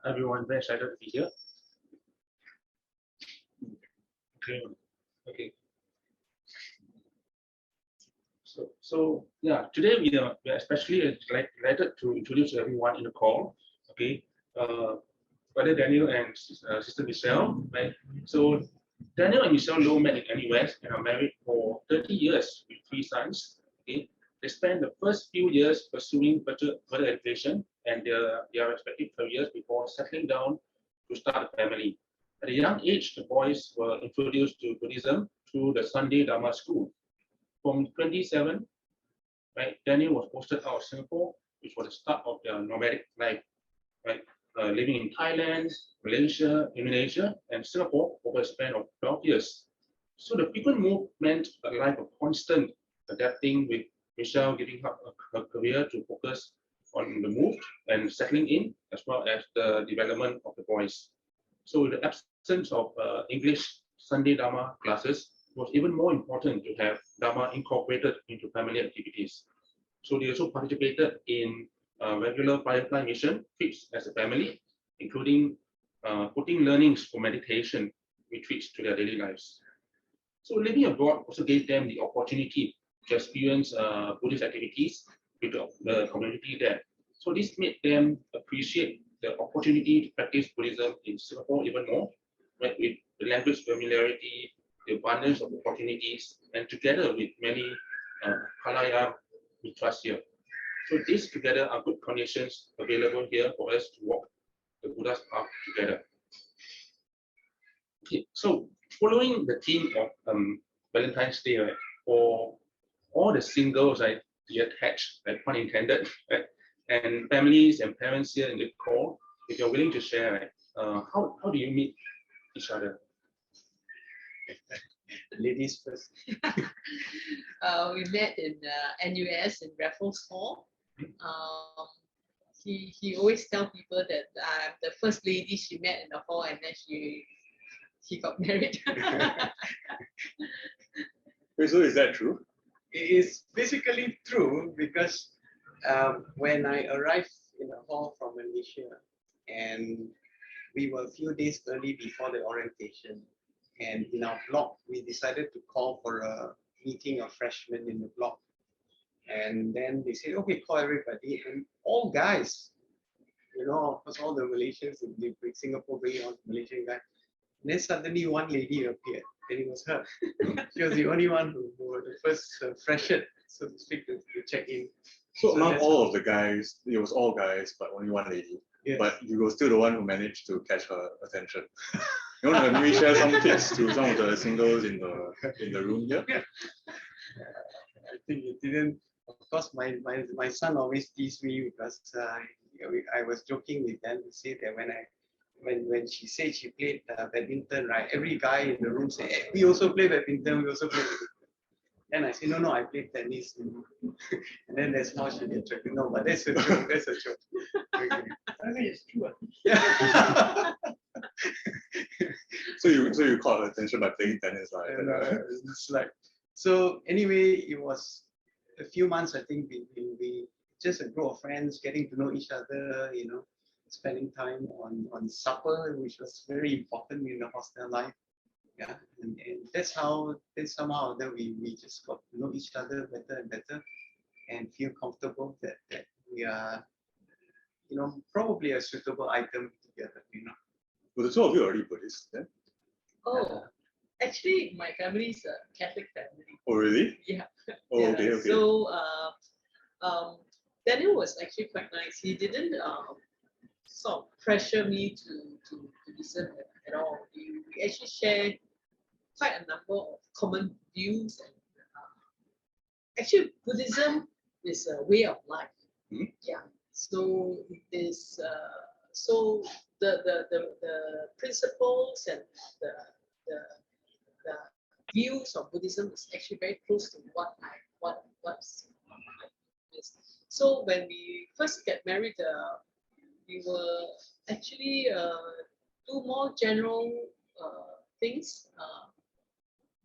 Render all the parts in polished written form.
Everyone, very excited to be here. Okay. So yeah, today we are especially delighted to introduce everyone in the call. Okay, Brother Daniel and Sister Michelle. Right. So Daniel and Michelle Low met in the US and are married for 30 years with 3 sons. Okay, they spent the first few years pursuing further education and their respective careers before settling down to start a family. At a young age, the boys were introduced to Buddhism through the Sunday Dharma school. From 27, right, Daniel was posted out of Singapore, which was the start of their nomadic life, right? Living in Thailand, Malaysia, Indonesia, and Singapore over a span of 12 years. So the frequent move meant a life of constant adapting, with Michelle giving up her career to focus on the move and settling in, as well as the development of the boys. So the absence of English Sunday Dharma classes was even more important to have Dharma incorporated into family activities. So they also participated in regular Firefly mission trips as a family, including putting learnings for meditation retreats to their daily lives. So living abroad also gave them the opportunity to experience Buddhist activities with the community there. So this made them appreciate the opportunity to practice Buddhism in Singapore even more, right, with the language familiarity, the abundance of opportunities, and together with many Kalaya Mitras here. So these together are good conditions available here for us to walk the Buddha's path together. Okay, so following the theme of Valentine's Day, right, for all the singles, right, the attached, like pun intended, right, and families and parents here in the call, if you're willing to share, right, how do you meet each other? Ladies first. We met in NUS in Raffles Hall. He always tell people that I'm the first lady she met in the hall, and then he got married. Wait, so is that true? It is basically true because when I arrived in the hall from Malaysia, and we were a few days early before the orientation, and in our block we decided to call for a meeting of freshmen in the block, and then they said, okay, call everybody, and all guys, you know, of course all the Malaysians in Singapore bringing on Malaysian guys. And then suddenly one lady appeared, and it was her. She was the only one who was the first freshet, so to speak, to check in. So among all of the guys, it was all guys, but only one lady. Yes. But you were still the one who managed to catch her attention. You want to maybe share some tips to some of the singles in the room here? I think it didn't. Of course, my son always teased me because I was joking with them to say that when she said she played badminton, right? Every guy in the room said, hey, we also play badminton. We also play badminton. Then I said, no, I play tennis. And then that's how she gets attracted. No, but that's a joke. That's a joke. Okay. I think it's true. Yeah. So you caught her attention by playing tennis, right? It's like, so anyway, it was a few months. I think we just a group of friends getting to know each other. You know, spending time on supper, which was very important in the hostel life. Yeah, and that's how somehow that we just got to know each other better and better, and feel comfortable that we are, you know, probably a suitable item together. You know. Well, the two of you are already Buddhist, then? Oh, actually, my family is a Catholic family. Oh, really? Yeah. Oh, Yeah. okay. So Daniel was actually quite nice. He didn't sort of pressure me to listen at all. We actually shared quite a number of common views. And actually, Buddhism is a way of life. Mm-hmm. Yeah. So it is. So the principles and the views of Buddhism is actually very close to what is. So when we first get married, we were actually do more general things,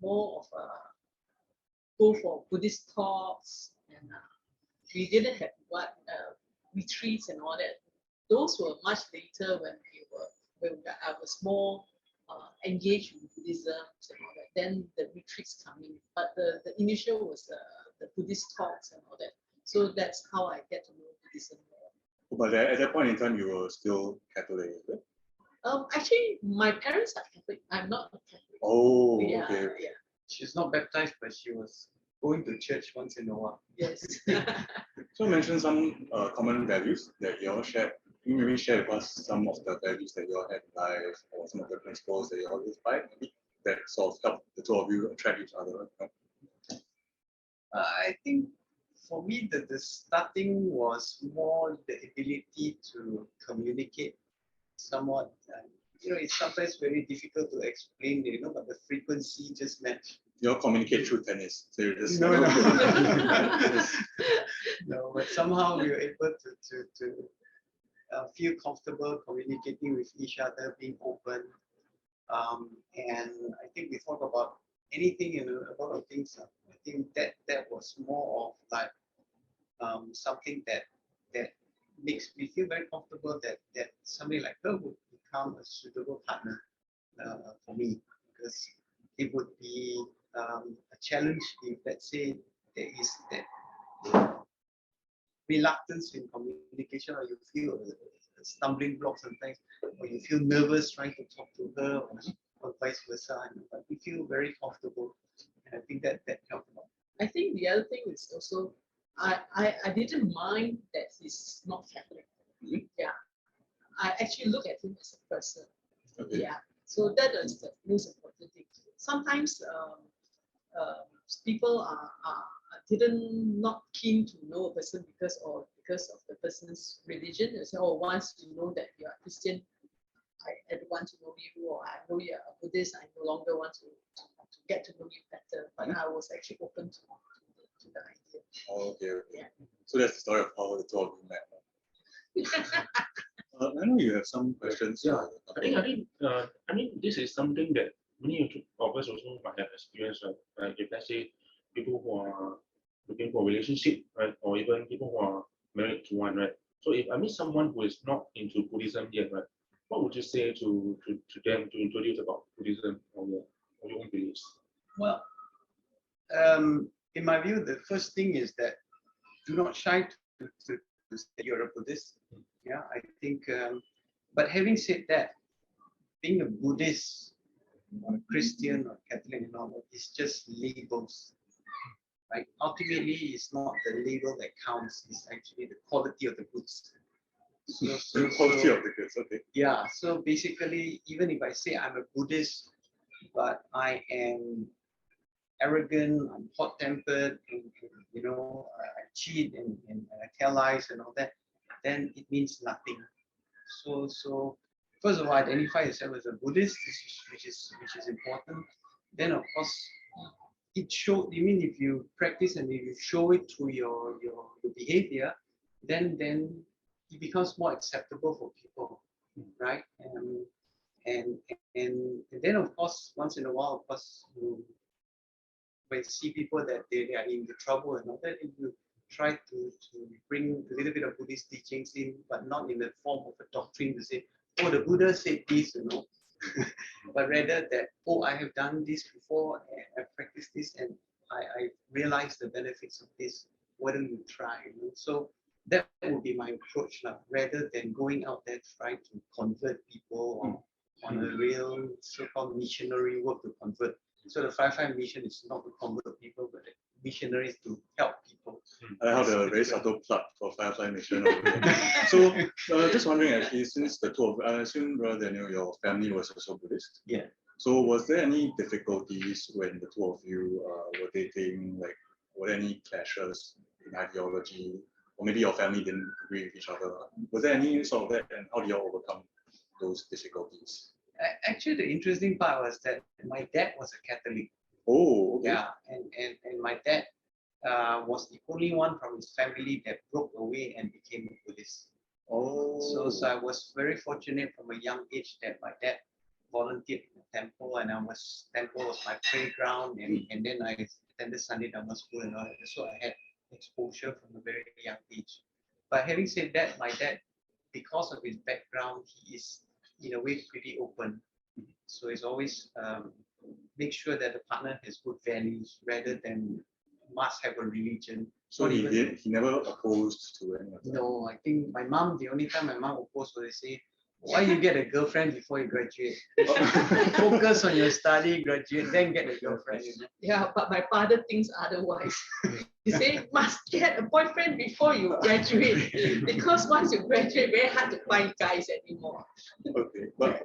more of go for Buddhist talks, and we didn't have retreats and all that. Those were much later when we when I was more engaged with Buddhism and all that, then the retreats coming. But the initial was the Buddhist talks and all that. So that's how I get to know Buddhism more. But at that point in time, you were still Catholic, is it? Actually, my parents are Catholic. I'm not a Catholic. Oh, Yeah, okay. yeah. She's not baptized, but she was going to church once in a while. Yes. So mention some common values that you all share. Can you maybe share with us some of the values that you all have in life, or some of the principles that you all live by, maybe that sort of help the two of you attract each other? You know? I think for me, the starting was more the ability to communicate somewhat. It's sometimes very difficult to explain, but the frequency just matched. You all communicate through tennis. So you're just No. No, but somehow we were able to feel comfortable communicating with each other, being open. And I think we talk about anything, a lot of things. I think that was more of like something that makes me feel very comfortable that somebody like her would become a suitable partner for me, because it would be a challenge if, let's say, there is that reluctance in communication, or you feel a stumbling block sometimes, or you feel nervous trying to talk to her, or vice versa. But we feel very comfortable, and I think that helped a lot. I think the other thing is also, I didn't mind that he's not Catholic. Mhm. Yeah. I actually look at him as a person. Okay. Yeah. So that is the most important thing. Sometimes people are didn't not keen to know a person because of the person's religion. They say, oh, once you know that you are Christian, I don't want to know you, or I know you are a Buddhist, I no longer want to get to know you better. But I was actually open to the idea. Oh, okay. Yeah. So that's the story of how the two of you met. I know you have some questions. Yeah, I mean, this is something that many of us also might have experienced, right? If let's say people who are looking for a relationship, right, or even people who are married to one, right. So if I meet someone who is not into Buddhism yet, right, what would you say to them to introduce about Buddhism or your own beliefs? Well, in my view, the first thing is that do not shy to say you're a Buddhist. Yeah, I think. But having said that, being a Buddhist or a Christian or Catholic and all that is just labels, right? Ultimately, it's not the label that counts. It's actually the quality of the goods. The quality of the goods, okay. Yeah. So basically, even if I say I'm a Buddhist, but I am arrogant, I'm hot-tempered, and I cheat and I tell lies and all that, then it means nothing. So first of all, identify yourself as a Buddhist, which is important. Then of course, it show. You mean if you practice and if you show it through your behavior, then it becomes more acceptable for people, right? And then of course, once in a while, of course, when you see people that they are in the trouble and all that, you try to bring a little bit of Buddhist teachings in, but not in the form of a doctrine to say, oh, the Buddha said this, but rather that, oh, I have done this before, and I've practiced this, and I realized the benefits of this. Why don't you try? So that would be my approach now, rather than going out there trying to convert people or on a real so-called missionary work to convert. So the Firefly mission is not to convert people, but the missionaries to help people. I have a very subtle plug for Firefly Mission. So just wondering, actually, since the two of, I assume, Brother Daniel, your family was also Buddhist. Yeah. So was there any difficulties when the two of you were dating? Like, were there any clashes in ideology, or maybe your family didn't agree with each other? Was there any sort of that, and how do you all overcome those difficulties? Actually, the interesting part was that my dad was a Catholic. Oh, okay. Yeah, and my dad was the only one from his family that broke away and became a Buddhist. Oh. So I was very fortunate from a young age that my dad volunteered in the temple, and temple was my playground, and then I attended Sunday Dhamma school and all that. So I had exposure from a very young age. But having said that, my dad, because of his background, he is in a way pretty open. So it's always make sure that the partner has good values rather than must have a religion. So Not he even- did. He never opposed to any of that. No, I think my mom, the only time my mom opposed was they say, why you get a girlfriend before you graduate? Focus on your study, graduate, then get a girlfriend. You know? Yeah, but my father thinks otherwise. He say must get a boyfriend before you graduate because once you graduate, very hard to find guys anymore. Okay, but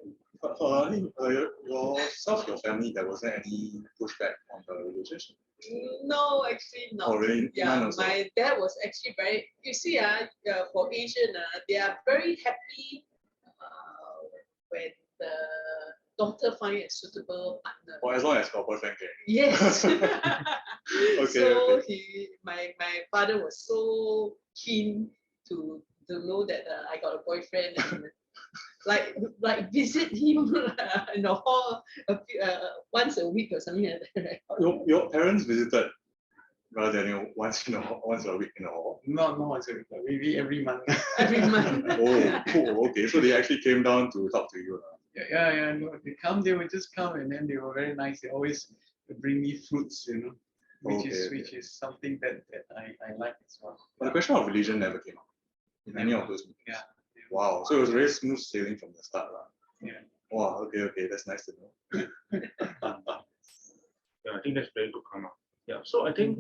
yourself, your family, there wasn't any pushback on the relationship. No, actually not. Or really, Yeah, none also? my dad was actually very. You see, for Asian, they are very happy when the daughter find a suitable partner. Or as long as your boyfriend can. Yes. So okay. my father was so keen to know that I got a boyfriend and like visit him in the hall once a week or something like that. Your parents visited rather than once a week in a hall. Not once a week, but maybe every month. Every month. Oh, cool. Okay, so they actually came down to talk to you. Yeah. No, they would just come and then they were very nice. They always would bring me fruits, you know, which is something that I like as well. But the question of religion never came up in any of those meetings. Yeah. Wow. So it was very smooth sailing from the start. Yeah. Wow. Okay. That's nice to know. Yeah, I think that's very good karma. Yeah, so I think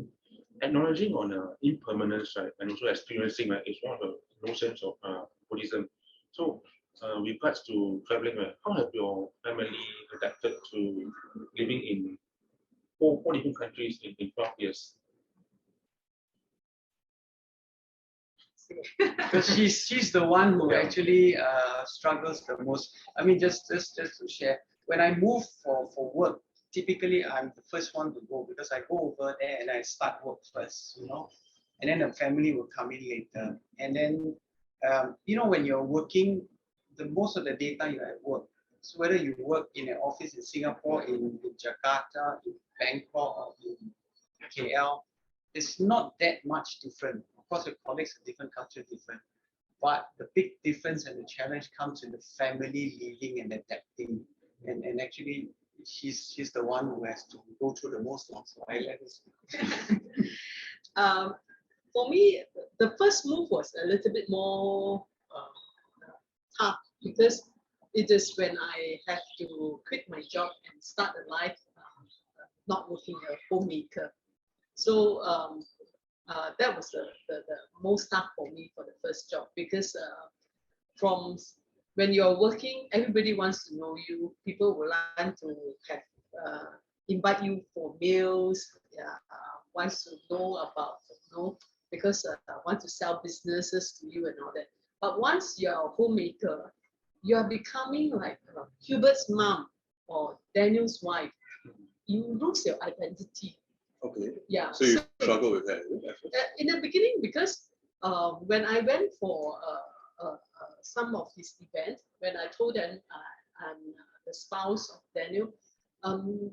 acknowledging on impermanence, right, and also experiencing, right, is one of the notions of Buddhism. So, with regards to traveling, right, how have your family adapted to living in four different countries in 12 years? Because she's the one who actually struggles the most. I mean, just to share, when I move for work, typically I'm the first one to go because I go over there and I start work first, you know, and then the family will come in later. And then, when you're working, the most of the daytime you're at work. So whether you work in an office in Singapore, in Jakarta, in Bangkok, or in KL, it's not that much different. Of course, the colleagues are different, culture different. But the big difference and the challenge comes in the family living and adapting. And actually, she's the one who has to go through the most long. So I let her speak. For me, the first move was a little bit more tough because it is when I have to quit my job and start a life not working a homemaker. So that was the most tough for me for the first job because from when you're working, everybody wants to know you. People will like to have invite you for meals. Wants to know about because want to sell businesses to you and all that. But once you're a homemaker, you are becoming like Hubert's mom or Daniel's wife. You lose your identity. Okay. Yeah. So you struggle with that. In the beginning, because when I went for some of his events, when I told them I'm the spouse of Daniel,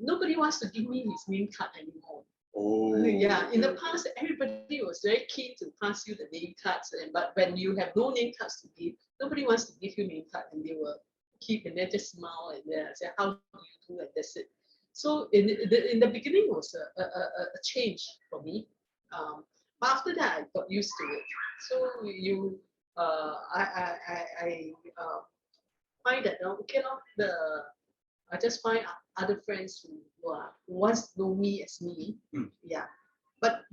nobody wants to give me his name card anymore. Oh. Yeah, in the past, everybody was very keen to pass you the name cards, but when you have no name cards to give, nobody wants to give you name card, and they will keep and then just smile and then say, "How do you do?" and that's it. So in the beginning, it was a change for me, but after that, I got used to it. So I find that okay, I just find other friends who once know me as me. Yeah. But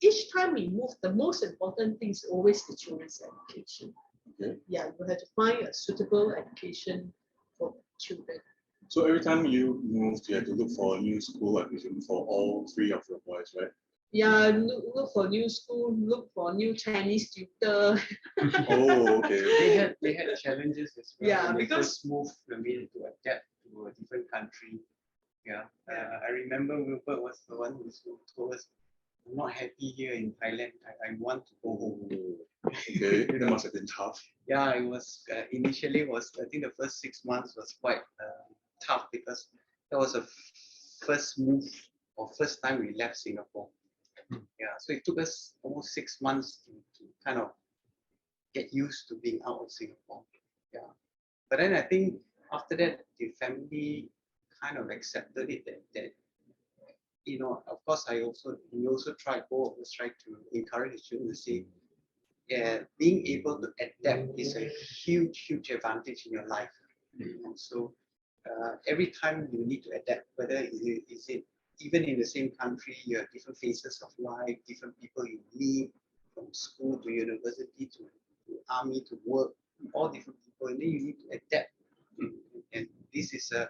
each time we move, the most important thing is always the children's education. Okay. Yeah, you have to find a suitable education for children. So every time you move, you have to look for a new school, I presume, for all three of your boys, right? Yeah, look for new school, look for new Chinese tutor. Oh, okay. They had challenges as well. Yeah, when they because- first moved, they needed to adapt to a different country. Yeah, I remember Wilbert was the one who told us, "I'm not happy here in Thailand. I want to go home." Okay, that must have been tough. Yeah, it was initially I think the first 6 months was quite tough because that was the first move or first time we left Singapore. Yeah, so it took us almost 6 months to kind of get used to being out of Singapore. Yeah, But then I think after that, the family kind of accepted it that of course, we also tried, both of us tried to encourage the children to say, yeah, being able to adapt is a huge advantage in your life. So every time you need to adapt, whether is it even in the same country, you have different phases of life, different people you meet, from school to university to army to work, all different people, and then you need to adapt. And this is a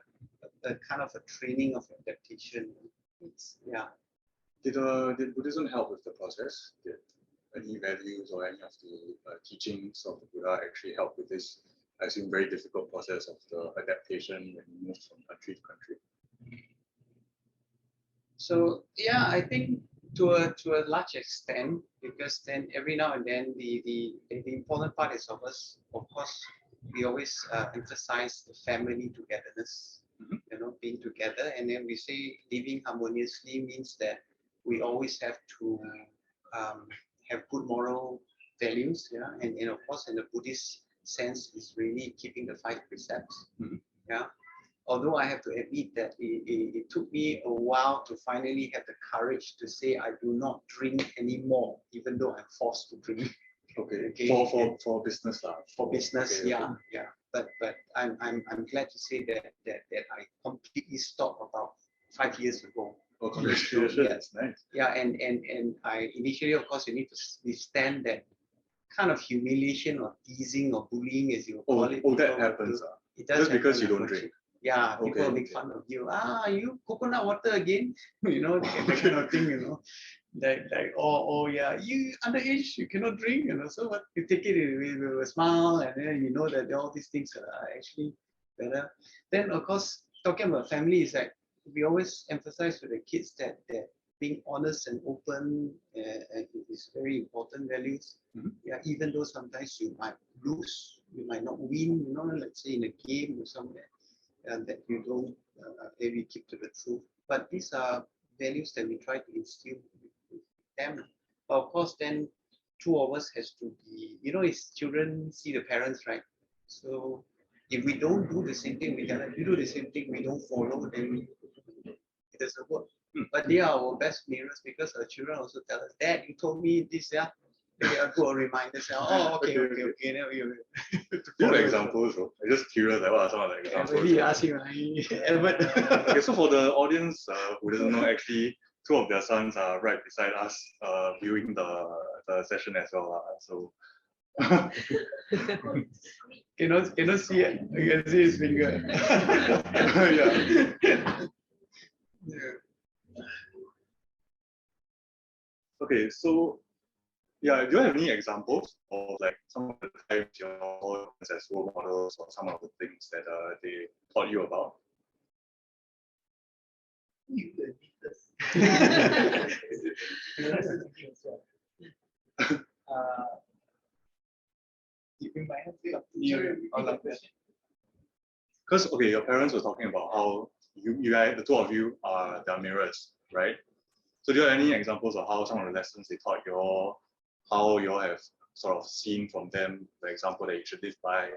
kind of a training of adaptation. Yeah. Did Buddhism help with the process? Did any values or any of the teachings of the Buddha actually help with this, I assume, very difficult process of the adaptation when you move from country to country? So yeah, I think to a large extent, because then every now and then the important part is of course, we always emphasize the family togetherness, being together, and then we say living harmoniously means that we always have to have good moral values, and of course in the Buddhist sense is really keeping the 5 precepts, yeah. Although I have to admit that it took me a while to finally have the courage to say I do not drink anymore, even though I'm forced to drink. Okay. For business lah. For business, okay, yeah, okay. yeah. But I'm glad to say that I completely stopped about 5 years ago. Oh, congratulations! Yes. Nice. Yeah, and I initially, of course, you need to withstand that kind of humiliation or teasing or bullying, as you call it. That happens. It does just because you happen, don't drink. Yeah, people Okay, make fun of you. You coconut water again? That kind of thing, Like oh yeah, you underage, you cannot drink, So what, you take it with a smile, and then you know that all these things are actually better. Then of course, talking about family is like we always emphasize to the kids that being honest and open is very important values. Yeah, even though sometimes you might lose, you might not win, let's say in a game or somewhere. That you don't maybe keep to the truth. But these are values that we try to instill with them. But of course, then 2 of us has to be, as children see the parents, right? So if we don't do the same thing, we do the same thing, we don't follow, then it doesn't work. But they are our best mirrors because our children also tell us, Dad, you told me this, yeah. They are good reminders. Oh, okay. Now you Do examples, bro? I'm just curious, like, what are some of the examples? Maybe ask him, Albert. Okay, so for the audience who doesn't know, actually, 2 of their sons are right beside us, viewing the session as well. So cannot see it. You can see his finger. yeah. Okay, so yeah, do you have any examples of like some of the times your parents as role models or some of the things that they taught you about? Because okay, your parents were talking about how you guys, the 2 of you, are the mirrors, right? So do you have any examples of how some of the lessons they taught you all, how you all have sort of seen from them the example that you should live by?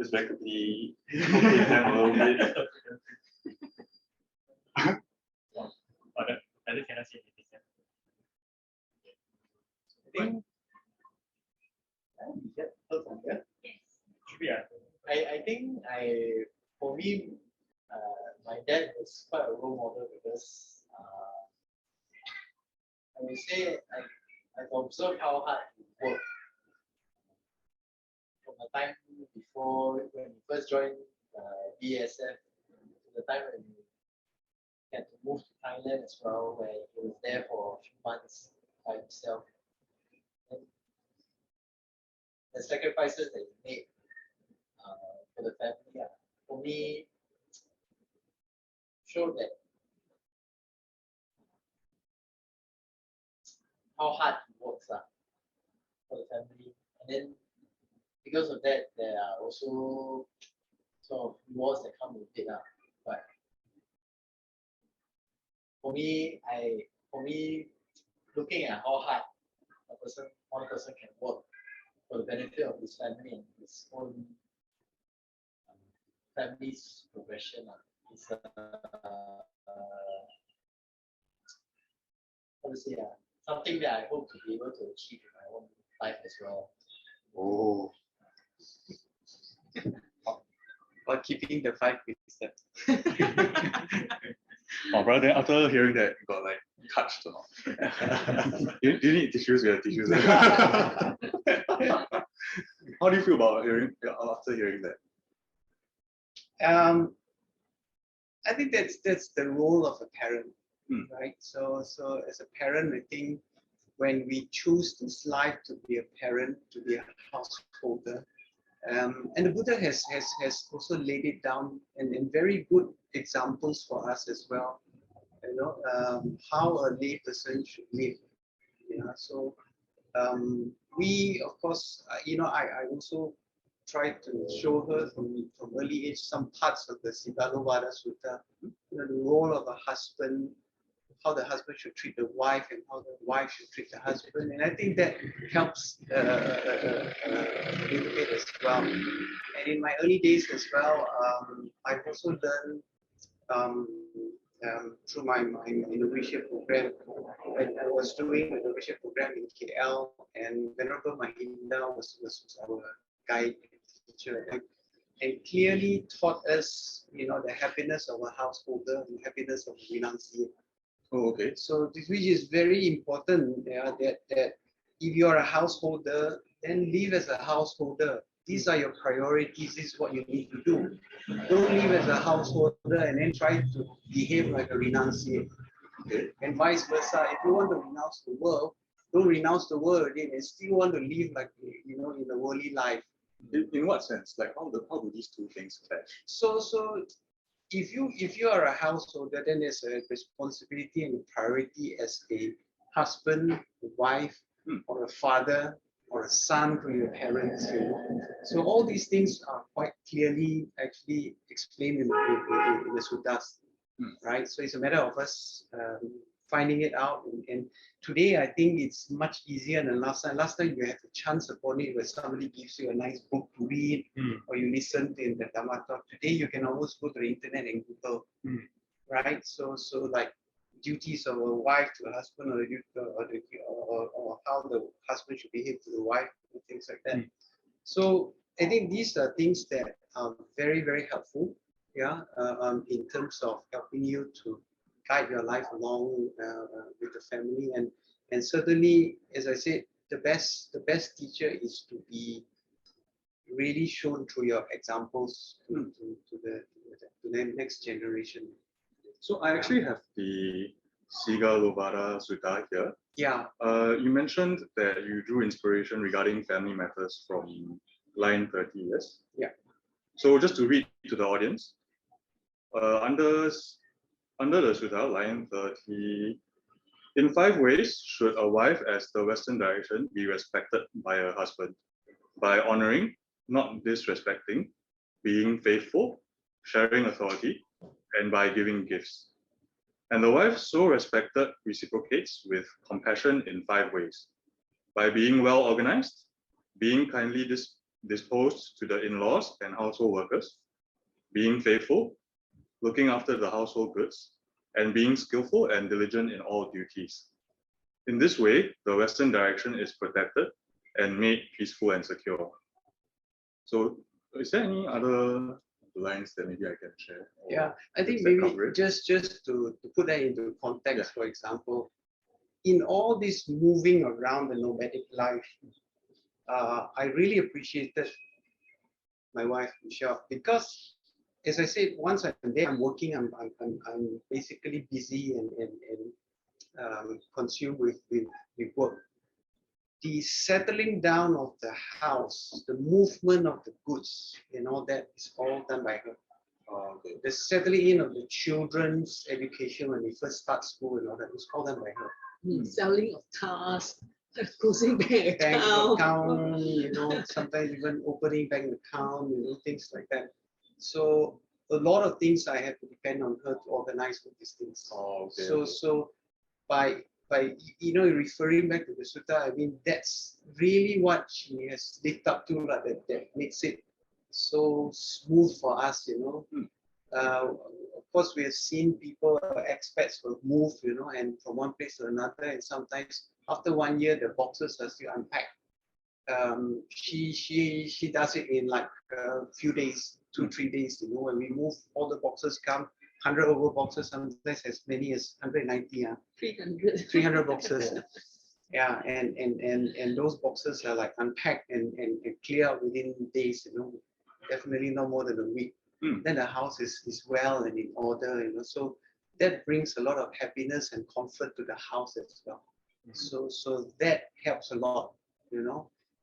Just back to the them a little bit. I cannot see anything. I think for me, my dad was quite a role model because I would say I've observed how hard he worked from the time before when he first joined BSF to the time when he had to move to Thailand as well, where he was there for a few months by himself. And the sacrifices that he made for the family, for me, showed that how hard he works for the family. And then because of that, there are also sort of rewards that come with it. But for me, looking at how hard one person can work for the benefit of his family and his own family's progression. It's how to say, something that I hope to be able to achieve in my own life as well. Oh, Or keeping the 5 precepts. oh, brother, then after hearing that, you got like touched or not? do you need tissues? We have tissues. How do you feel about after hearing that? I think that's the role of a parent, right? So as a parent, I think when we choose this life to be a parent, to be a householder, and the Buddha has also laid it down in very good examples for us as well. You know, how a lay person should live. Yeah. So we, of course, you know, I also tried to show her from early age some parts of the Sigalovada Sutta, you know, the role of a husband, how the husband should treat the wife and how the wife should treat the husband. And I think that helps a little bit as well. And in my early days as well, I've also learned through my innovation program, when I was doing the innovation program in KL, and Venerable Mahinda was our guide teacher, and clearly taught us, you know, the happiness of a householder and the happiness of a renunciate. Oh, okay. So this, which is very important, that if you are a householder, then live as a householder. These are your priorities. This is what you need to do. Don't live as a householder and then try to behave like a renunciate. Okay. And vice versa. If you want to renounce the world, don't renounce the world again and still want to live like, you know, in the worldly life. In what sense? Like how do these two things clash? So if you are a householder, then there's a responsibility and a priority as a husband, a wife, or a father, or a son to your parents. You know? So all these things are quite clearly actually explained in the suttas, right? So it's a matter of us finding it out. And today, I think it's much easier than last time. Last time you had a chance upon it where somebody gives you a nice book to read, or you listen to the Dhamma talk. Today, you can always go to the internet and Google, right? So like duties of a wife to a husband, or how the husband should behave to the wife, and things like that. So I think these are things that are very, very helpful, in terms of helping you to guide your life along with the family, and certainly, as I said, the best teacher is to be really shown through your examples to the next generation. So I actually have the Sigalovada Sutta here. Yeah. You mentioned that you drew inspiration regarding family matters from line 30, yes? Yeah. So just to read to the audience, under the Sutta, line 30, in 5 ways should a wife as the Western direction be respected by her husband: by honoring, not disrespecting, being faithful, sharing authority, and by giving gifts. And the wife so respected reciprocates with compassion in 5 ways: by being well organized, being kindly disposed to the in-laws and household workers, being faithful, looking after the household goods, and being skillful and diligent in all duties. In this way, the Western direction is protected and made peaceful and secure. So, is there any other lines that maybe I can share? Yeah, I think maybe just to put that into context, for example, in all this moving around the nomadic life, I really appreciated my wife Michelle, because, as I said, once I'm there, I'm working, I'm basically busy and consumed with work. The settling down of the house, the movement of the goods, and all that is all done by her. The settling in of the children's education when they first start school and all that is all done by her. Selling of cars, closing bank account, you know, sometimes even opening bank account, you know, things like that. So a lot of things I have to depend on her to organize all these things. So by referring back to the sutta, I mean, that's really what she has lived up to, like, that makes it so smooth for us, Of course, we have seen people, expats will move, and from one place to another, and sometimes after 1 year, the boxes are still unpacked. She does it in like a few days, 2-3 days, when we move, all the boxes come, 100 over boxes, sometimes as many as 190, 300 boxes. Yeah, and those boxes are like unpacked and clear out within days, definitely no more than a week. Then the house is well and in order, so that brings a lot of happiness and comfort to the house as well. So that helps a lot,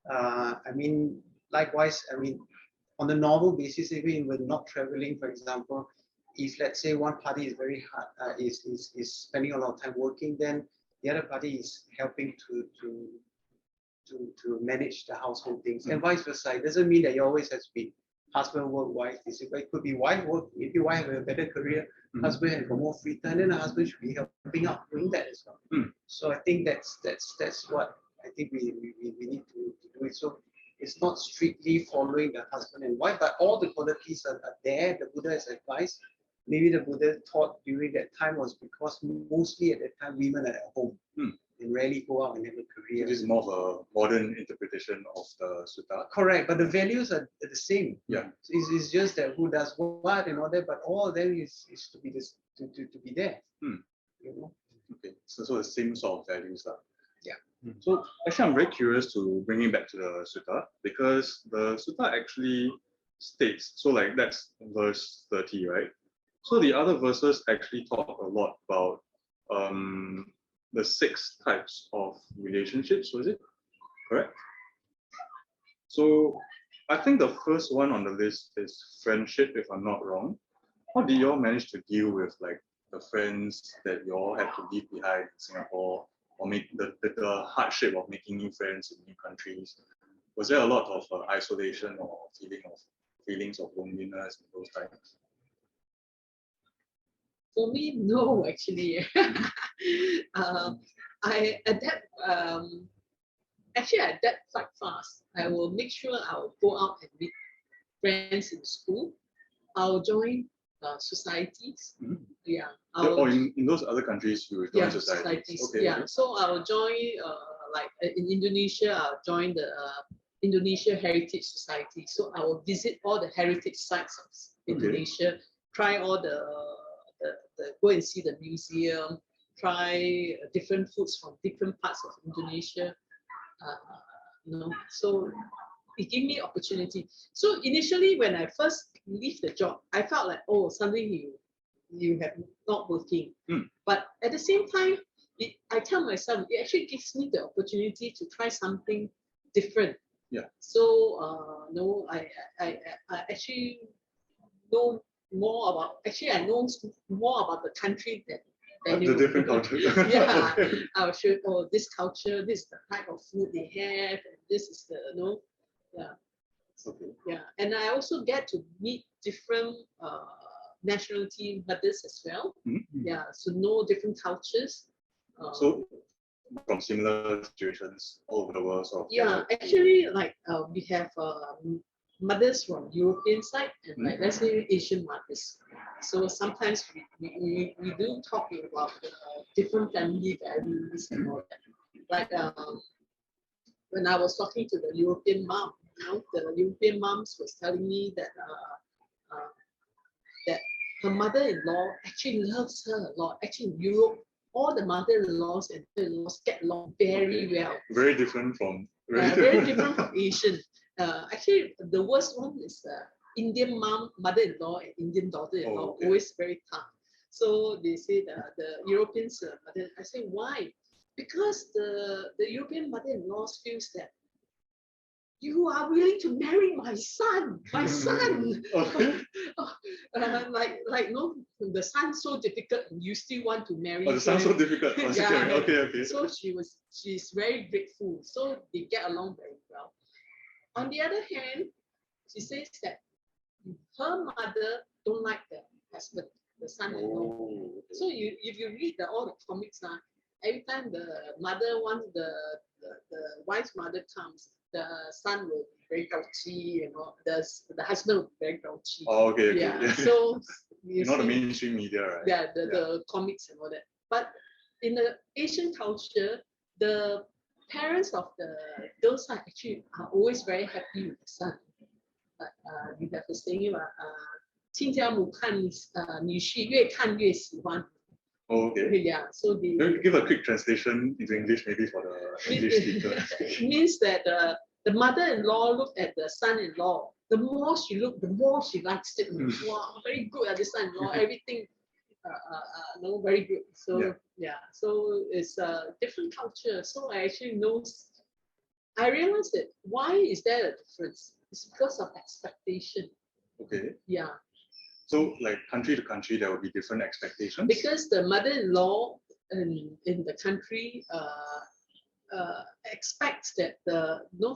I mean, likewise, I mean, on a normal basis, even when we're not traveling, for example, if let's say one party is very hard, is spending a lot of time working, then the other party is helping to manage the household things, and vice versa. It doesn't mean that you always have to be husband work, wife. It could be wife work. Maybe wife have a better career, husband has more free time, then the husband should be helping out doing that as well. So I think that's what I think we need to do it. So it's not strictly following the husband and wife, but all the qualities are there. The Buddha has advised. Maybe the Buddha taught during that time was because mostly at that time women are at home and rarely go out and have a career. It is more of a modern interpretation of the sutta. Correct, but the values are the same. Yeah. It's just that who does what and all that, but all of them is to be this to be there. Okay, so the same sort of values. Yeah. So actually, I'm very curious to bring it back to the sutta, because the sutta actually states, so like that's verse 30, right? So the other verses actually talk a lot about the 6 types of relationships, was it? Correct? So I think the first one on the list is friendship, if I'm not wrong. How did you all manage to deal with like the friends that you all had to leave behind in Singapore, or make the hardship of making new friends in new countries? Was there a lot of isolation or feelings of loneliness in those times? For me, no, actually. I adapt. Actually, I adapt quite fast. I will make sure I will go out and meet friends in school. I'll join societies. Yeah. Or in those other countries, you will join societies. Okay, yeah. okay. So I will join, like in Indonesia, I'll join the Indonesia Heritage Society. So I will visit all the heritage sites of Indonesia, try all the go and see the museum, try different foods from different parts of Indonesia. So it gave me opportunity. So initially, when I first leave the job, I felt like, oh, something you have not working. But at the same time, I tell myself it actually gives me the opportunity to try something different. Yeah. So I actually know more about. Actually, I know more about the country than the different cultures. Yeah. Okay. I'll show this culture. This is the type of food they have. And this is the yeah. Okay. Yeah, and I also get to meet different nationality mothers as well. Yeah, so know different cultures. So from similar situations all over the world. Yeah, actually, like we have mothers from European side and like let's say Asian mothers. So sometimes we do talk about different family values and all that. Like when I was talking to the European mom, the European moms was telling me that that her mother-in-law actually loves her a lot. Actually, in Europe, all the mother-in-laws and in-laws get along very well. Very different from very different from Asian. Actually, the worst one is Indian mother-in-law and Indian daughter-in-law, always very tough. So they say the Europeans, I say why? Because the European mother-in-laws feels that you are willing to marry my son. Like no, the son's so difficult and you still want to marry. Oh, the son's so difficult. Yeah. Okay. So she's very grateful. So they get along very well. On the other hand, she says that her mother don't like the husband, the son-in-law. So if you read all the comics, every time the mother wants the wife's mother comes, the son will be very grouchy, the husband will be very grouchy. Oh, okay, okay. Yeah. Yeah. So You know the mainstream media, right? yeah, the comics and all that. But in the Asian culture, the parents of the girl side actually are always very happy with the son. But we have the saying about 亲家母看女婿越看越喜欢。 Oh, okay. Yeah, so the Give a quick translation into English, maybe for the English speaker. it means that the mother-in-law look at the son-in-law. The more she look, the more she likes it. Wow, very good at the son-in-law. Everything, no, very good. So yeah, so it's a different culture. So I actually know. I realized that why is there a difference? It's because of expectation. Okay. Yeah. So, like country to country, there will be different expectations. Because the mother-in-law in the country expects that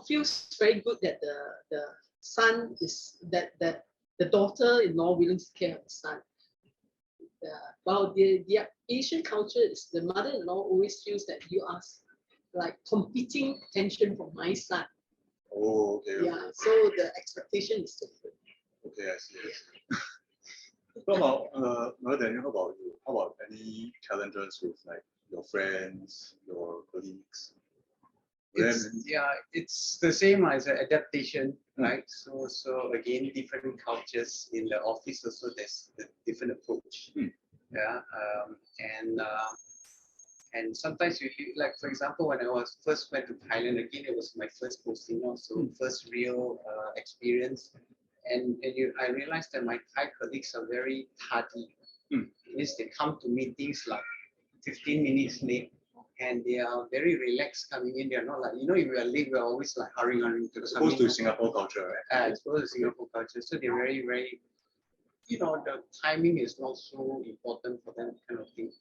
feels very good that the son is that the daughter-in-law willing to care of the son. While the Asian culture is the mother-in-law always feels that you are like competing attention from my son. Oh, okay. Yeah. Okay. So the expectation is different. Okay, I see. How about Daniel? How about you? How about any challenges with like your friends, your colleagues? It's the same as an adaptation, right? So again, different cultures in the office also. There's a different approach. Yeah, and sometimes you like, for example, when I first went to Thailand again, it was my first posting also, first real experience. And I realized that my Thai colleagues are very tardy. Means they come to meetings like 15 minutes late, and they are very relaxed coming in. They're not like, if we are late, we're always like hurrying to Opposed to Singapore culture, right? It's opposed to Singapore culture. So they're very, very, the timing is not so important for them, kind of thing.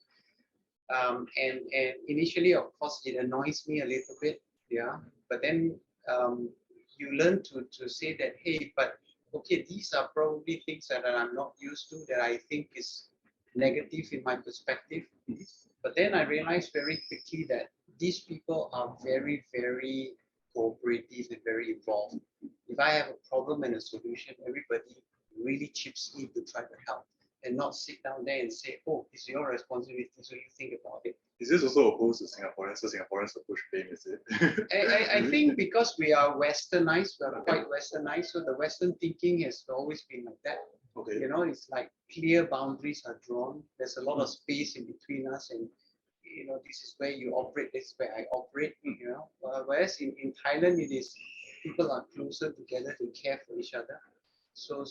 And initially, of course, it annoys me a little bit, yeah. But then you learn to say that, hey, but okay, these are probably things that I'm not used to, that I think is negative in my perspective. But then I realized very quickly that these people are very, very cooperative and very involved. If I have a problem and a solution, everybody really chips in to try to help, and not sit down there and say, oh, it's your responsibility, so you think about it. Is this also opposed to Singaporeans? So Singaporeans will push blame, is it? I think because we are westernized, we are quite westernized, so the Western thinking has always been like that. Okay. It's like clear boundaries are drawn. There's a lot of space in between us, and this is where you operate, this is where I operate. Whereas in Thailand, it is people are closer together, they care for each other. So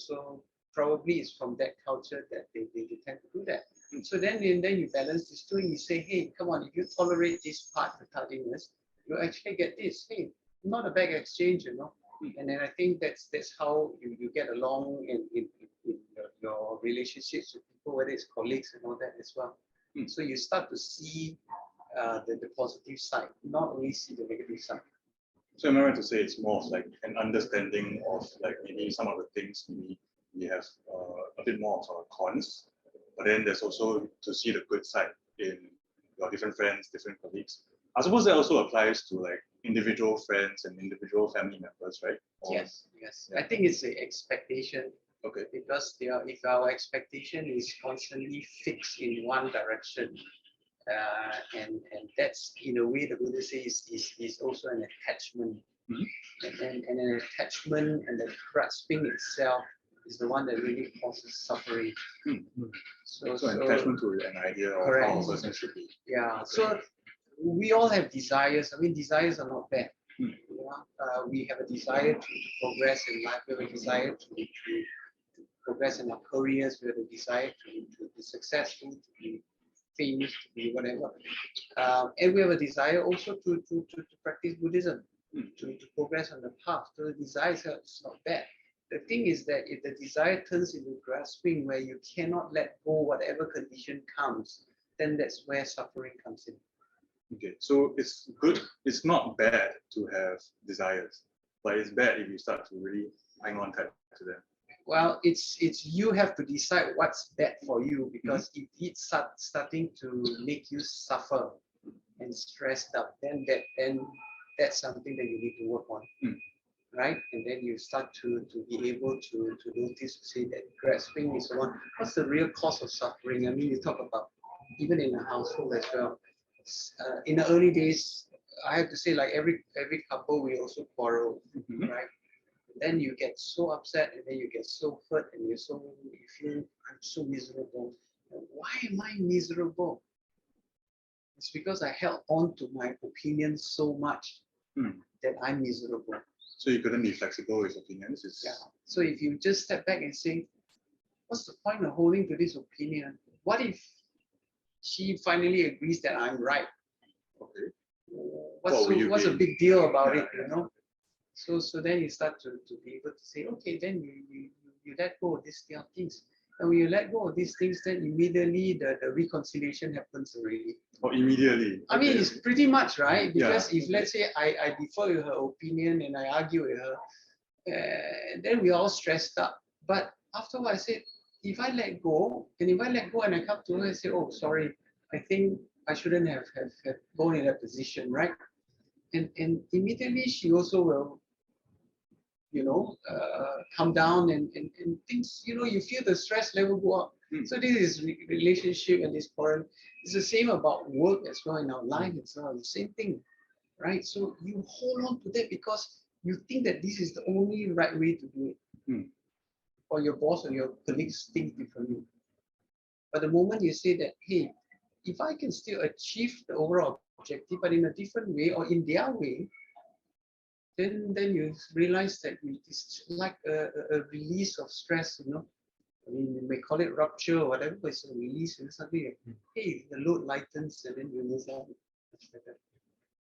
probably it's from that culture that they tend to do that. So then you balance this two, and you say, hey, come on, if you tolerate this part, the tardiness, you actually get this. Hey, not a bad exchange, And then I think that's how you get along in your relationships with people, whether it's colleagues and all that as well. So you start to see the positive side, not only see the negative side. So am I right to say it's more of like an understanding of like maybe some of the things we have a bit more of our cons, but then there's also to see the good side in your different friends, different colleagues. I suppose that also applies to like individual friends and individual family members, right? Yes. I think it's the expectation. Okay. Because if our expectation is constantly fixed in one direction, and that's in a way the Buddha says is also an attachment, and an attachment and the grasping itself is the one that really causes suffering. So attachment to an idea of correct. how a person should be. Yeah. So we all have desires. I mean, desires are not bad. We have a desire to progress in life. We have a desire to progress in our careers. We have a desire to be successful, to be famous, to be whatever. And we have a desire also to practice Buddhism, to progress on the path. So the desire is not bad. The thing is that if the desire turns into grasping, where you cannot let go whatever condition comes, then that's where suffering comes in. Okay, so it's good. It's not bad to have desires, but it's bad if you start to really hang on tight to them. Well, it's you have to decide what's bad for you, because if it's starting to make you suffer, and stressed up, then that's something that you need to work on. Right? And then you start to be able to notice, to say that grasping is one. What's the real cause of suffering? I mean, you talk about even in a household as well. In the early days, I have to say, like every couple, we also quarrel, right? Then you get so upset, and then you get so hurt, and you feel, I'm so miserable. Why am I miserable? It's because I held on to my opinion so much that I'm miserable. So you couldn't be flexible with opinions? Yeah. So if you just step back and say, what's the point of holding to this opinion? What if she finally agrees that I'm right? Okay. What's a big deal about it, you know? So then you start to be able to say, okay, then you let go of these things. And when you let go of these things, then immediately the reconciliation happens already. Or immediately? I mean, it's pretty much, right? Because Yeah. if, let's say, I defer to her opinion and I argue with her, then we're all stressed up. But after a while, I said, if I let go and I come to her and say, oh, sorry, I think I shouldn't have gone in that position, right? And immediately she also will, come down and things, you feel the stress level go up. So this is relationship and this foreign. It's the same about work as well, in our life as well, the same thing, right? So you hold on to that because you think that this is the only right way to do it. Or your boss or your colleagues think differently. But the moment you say that, hey, if I can still achieve the overall objective, but in a different way or in their way, then you realize that it's like a release of stress, I mean, you may call it rupture or whatever, but it's a release and something like, hey, the load lightens and then you move on.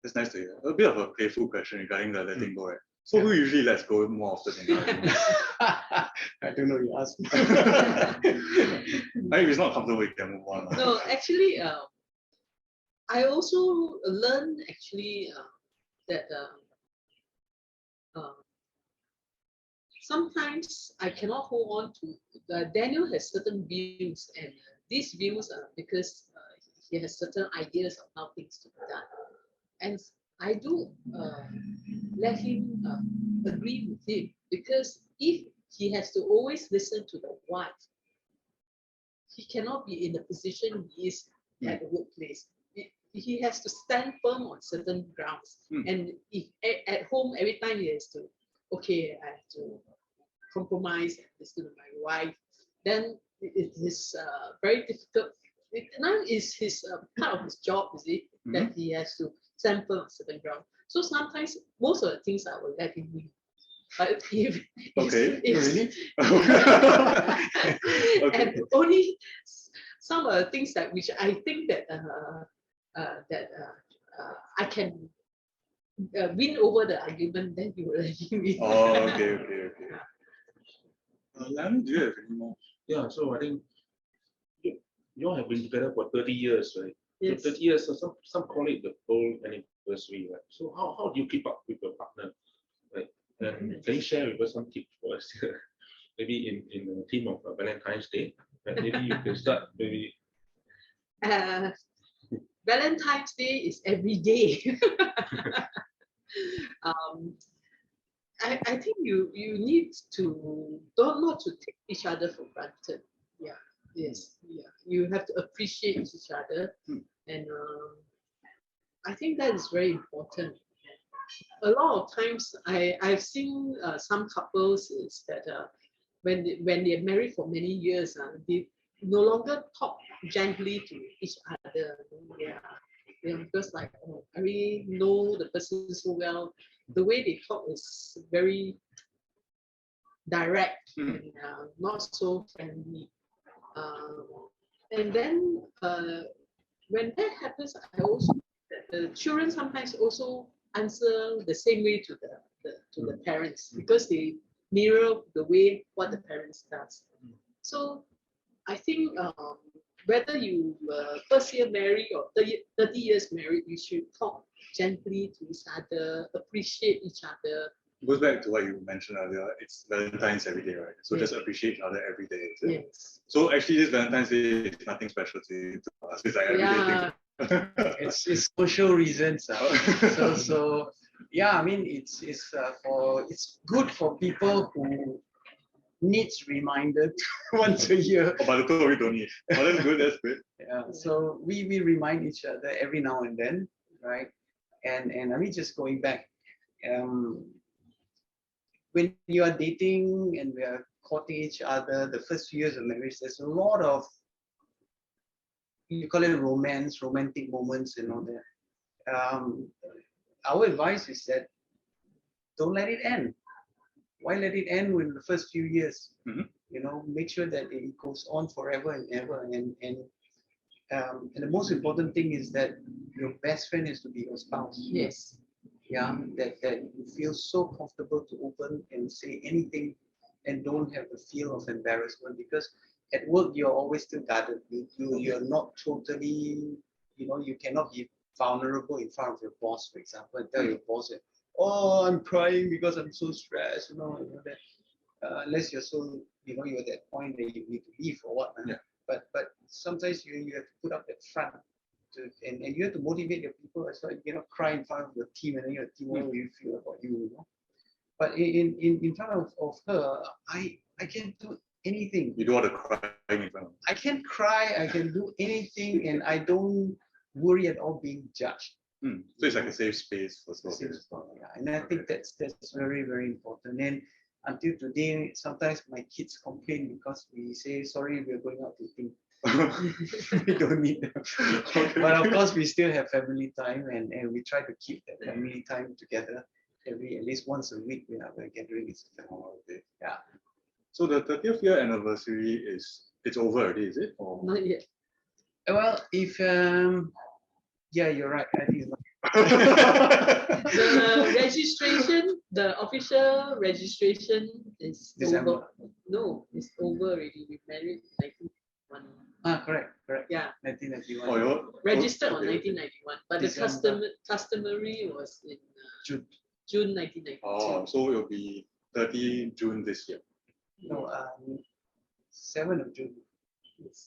That's nice to hear. A bit of a playful question regarding the letting go, right? So who usually lets go more often than others? I don't know, you asked me. I mean, if it's not comfortable, you can move on. No, actually, I also learned that sometimes I cannot hold on to. Daniel has certain views, and these views are because he has certain ideas of how things to be done, and I do let him agree with him, because if he has to always listen to the wife, he cannot be in the position he is at the workplace. He has to stand firm on certain grounds. And if at home, every time he has to, okay, I have to compromise and listen to my wife, then it is very difficult. Now is his part of his job, is it, that he has to stand firm on certain ground. So sometimes, most of the things I will let him win. But if really? And only some of the things that which I think that I can win over the argument, then you will let him win. Oh, okay. Lam, do you have any more? Yeah, so I think you all have been together for 30 years, right? Yes. So 30 years, so some call it the whole anniversary, right? So how do you keep up with your partner, right? And can you share with us some tips for us here? Maybe in the theme of Valentine's Day, right? Maybe you can start maybe. Valentine's Day is every day. I think you need to not to take each other for granted. Yeah. Yes. Yeah. You have to appreciate each other, and I think that is very important. A lot of times, I've seen some couples is that when they're married for many years, they no longer talk gently to each other. Because like, I really know the person so well. The way they talk is very direct and not so friendly. And then when that happens, I also the children sometimes also answer the same way to the parents, because they mirror the way what the parents does. So I think whether you first year married or 30 years married, you should talk gently to each other, appreciate each other. It goes back to what you mentioned earlier. It's Valentine's every day, right? So just appreciate each other every day. Yes. So actually, this Valentine's Day is nothing special to us. It's like everyday thing. It's social reasons. So yeah, I mean it's good for people who needs reminded once a year. Oh, but the two of you don't need. Oh, that's good. That's good. Yeah, so we remind each other every now and then, right? And I mean, just going back, when you are dating and we are courting each other, the first few years of marriage, there's a lot of, you call it romance, romantic moments and all that. Our advice is that don't let it end. Why let it end in the first few years? Mhm. You know, make sure that it goes on forever and ever. And the most important thing is that your best friend is to be your spouse. Yes. Yeah, that you feel so comfortable to open and say anything and don't have the feel of embarrassment, because at work you're always still guarded. You're not totally, you know, you cannot be vulnerable in front of your boss, for example, and tell your boss that, oh, I'm crying because I'm so stressed, you know that. Unless you're so, you know, you're at that point that you need to leave or what. Yeah. But sometimes you have to put up that front and you have to motivate your people as well. You cannot cry in front of your team and then your team, what will you feel about you, you know? But in front of her, I can do anything. You do all the crying in front of I can cry, I can do anything, and I don't worry at all being judged. them. So it's like a safe space for both of you. Yeah, and I think that's very, very important. And until today, sometimes my kids complain because we say, sorry, we're going out eating. We don't need them. Okay. But of course, we still have family time, and we try to keep that family time together. At least once a week, we have a gathering as a family. Oh, okay. Yeah. So the 30th year anniversary it's over already, is it? Or... Not yet. Well, if yeah, you're right. I think it's not. The registration, the official registration is December. over. No, it's over already. We married 1991. Correct. Yeah, 1991. Oh, you're... registered on okay. 1991, but the December. customary was in June. June 1992. Oh, so it'll be 30 June this year. No, 7th of June.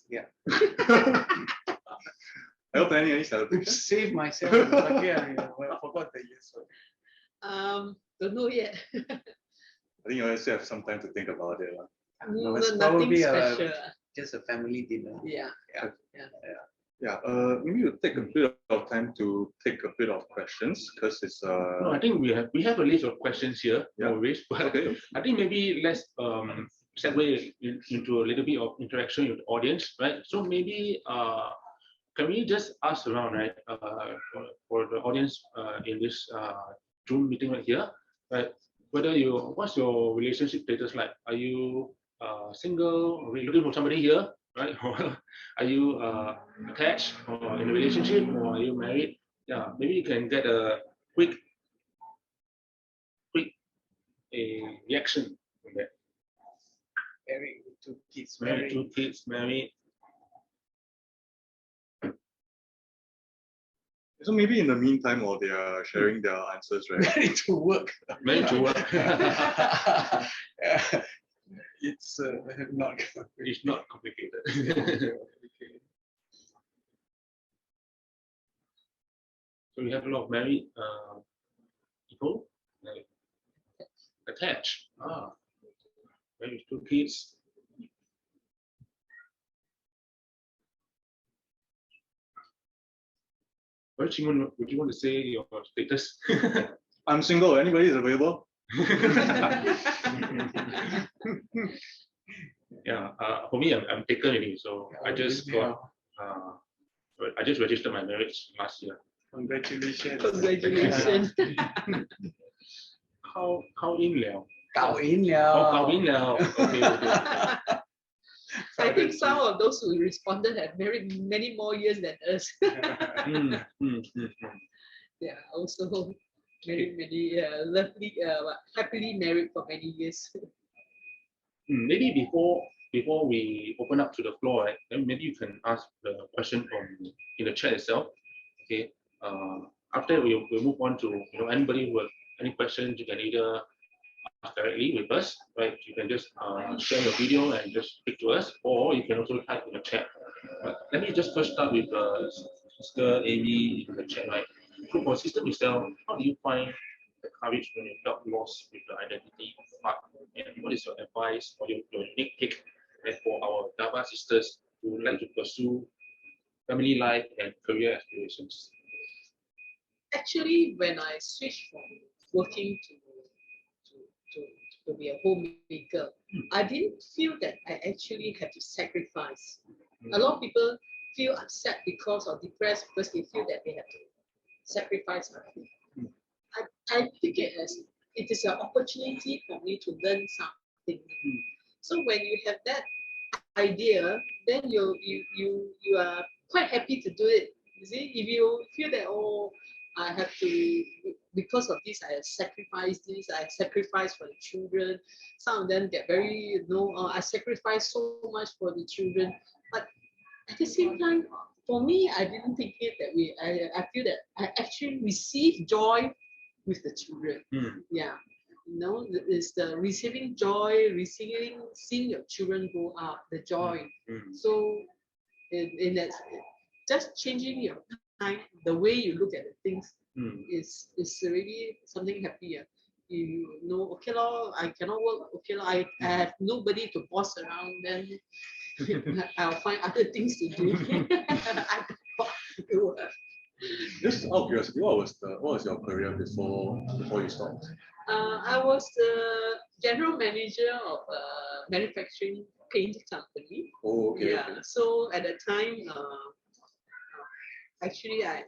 Yeah. Are you planning any celebration? Save myself. Luckily, I forgot the year. So. Don't know yet. I think you still have some time to think about it. No, it's Nothing probably special. just a family dinner. Yeah. Yeah, maybe we'll take a bit of time to take a bit of questions because it's No, I think we have a list of questions here. Yeah. No worries, but okay. I think maybe let's segue into a little bit of interaction with the audience, right? So maybe can we just ask around, right, for the audience in this Zoom meeting right here, right? What's your relationship status like? Are you single? Are you looking for somebody here, right? Or are you attached or in a relationship, or are you married? Yeah, maybe you can get a quick reaction from that. Married with 2 kids. Married, 2 kids, married. So maybe in the meantime, while they are sharing their answers, right? Married to work. Married to work. It's not. It's not complicated. So we have a lot of married people, like attached. Married with 2 kids. Well, Shimon, would you want to say your status? I'm single. Anybody is available? Yeah, for me, I'm taken already. So I just got, I just registered my marriage last year. Congratulations. Congratulations. เข้า in แล้ว Gao in liao. Oh, เข้า in แล้ว Okay. I think some of those who responded have married many more years than us. Yeah, also many lovely, happily married for many years. Maybe before we open up to the floor, right, then maybe you can ask the question from in the chat itself. Okay. After we'll move on to anybody with any questions, you can either ask directly with us, right? You can just share your video and just speak to us, or you can also type in the chat. But let me just first start with Sister Amy in the chat, right? So for Sister Michelle, how do you find the courage when you felt lost with the identity part? And what is your advice or your unique take and for our Dava sisters who would like to pursue family life and career aspirations? Actually, when I switched from working to be a homemaker, I didn't feel that I actually had to sacrifice. A lot of people feel upset because or depressed because they feel that they have to sacrifice something. I take it as it is an opportunity for me to learn something. So when you have that idea, then you are quite happy to do it. You see, if you feel that I have to because of this, I have sacrificed this, I sacrificed for the children. Some of them get very, I sacrificed so much for the children. But at the same time, for me, I didn't think it that way. I feel that I actually receive joy with the children. Yeah. It's the receiving joy, seeing your children grow up, the joy. So, in that, just changing your time, the way you look at the things is really something happier. You know, okay, lor, I cannot work, okay, lor, I have nobody to boss around, then I'll find other things to do. Just out of curiosity, what was your career before you stopped? I was the general manager of a manufacturing paint company. Oh, okay. Yeah. Okay. So at the time, actually, I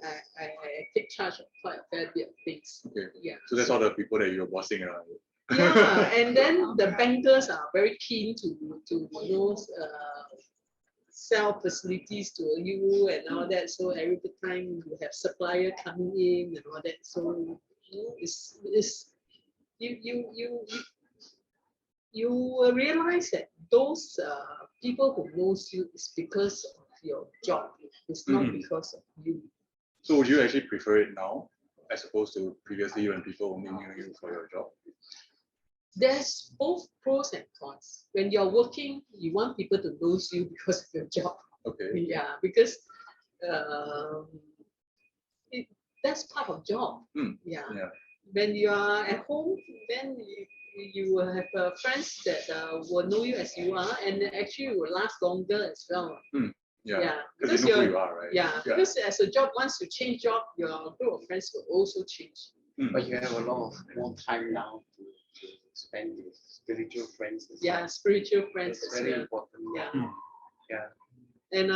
take charge of quite a fair bit of things. Okay. Yeah. So that's all the people that you're bossing around. Yeah, and then the bankers are very keen to sell facilities to you and all that. So every time you have supplier coming in and all that. So it's you will realize that those people who knows you is because of your job. It's not because of you. So would you actually prefer it now as opposed to previously when people only knew you for your job? There's both pros and cons. When you're working, you want people to know you because of your job. Okay. Yeah, because that's part of job. Yeah. When you are at home, then you will have friends that will know you as you are, and actually will last longer as well. Yeah, because you know who you are, right? Yeah, because as a job, once you change job, your group of friends will also change. But you have a lot of more time now to spend with spiritual friends. Yeah, spiritual friends That's as very well. important. Yeah. Yeah. And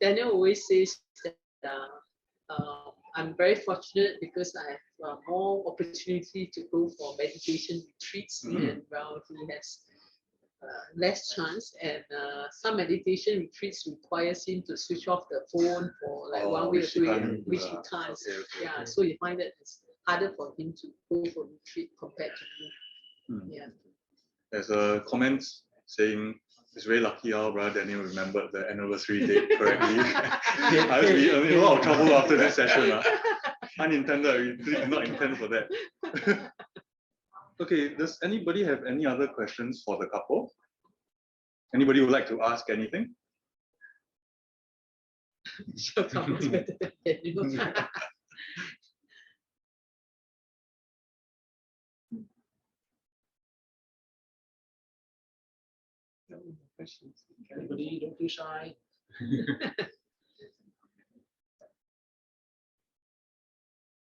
Daniel always says that I'm very fortunate because I have more opportunity to go for meditation retreats, and well, he has less chance, and some meditation retreats requires him to switch off the phone for like 1 week or 2 weeks, which he can't. Okay. Yeah, so you find that it's harder for him to go for retreat compared to me. Yeah. There's a comment saying it's very lucky our brother Daniel remembered the anniversary date correctly. I was in a lot of trouble after this session. Unintended, we did not intend for that. Okay, does anybody have any other questions for the couple? Anybody would like to ask anything? Sure, comes better than Daniel. Questions? Anybody? Don't feel shy.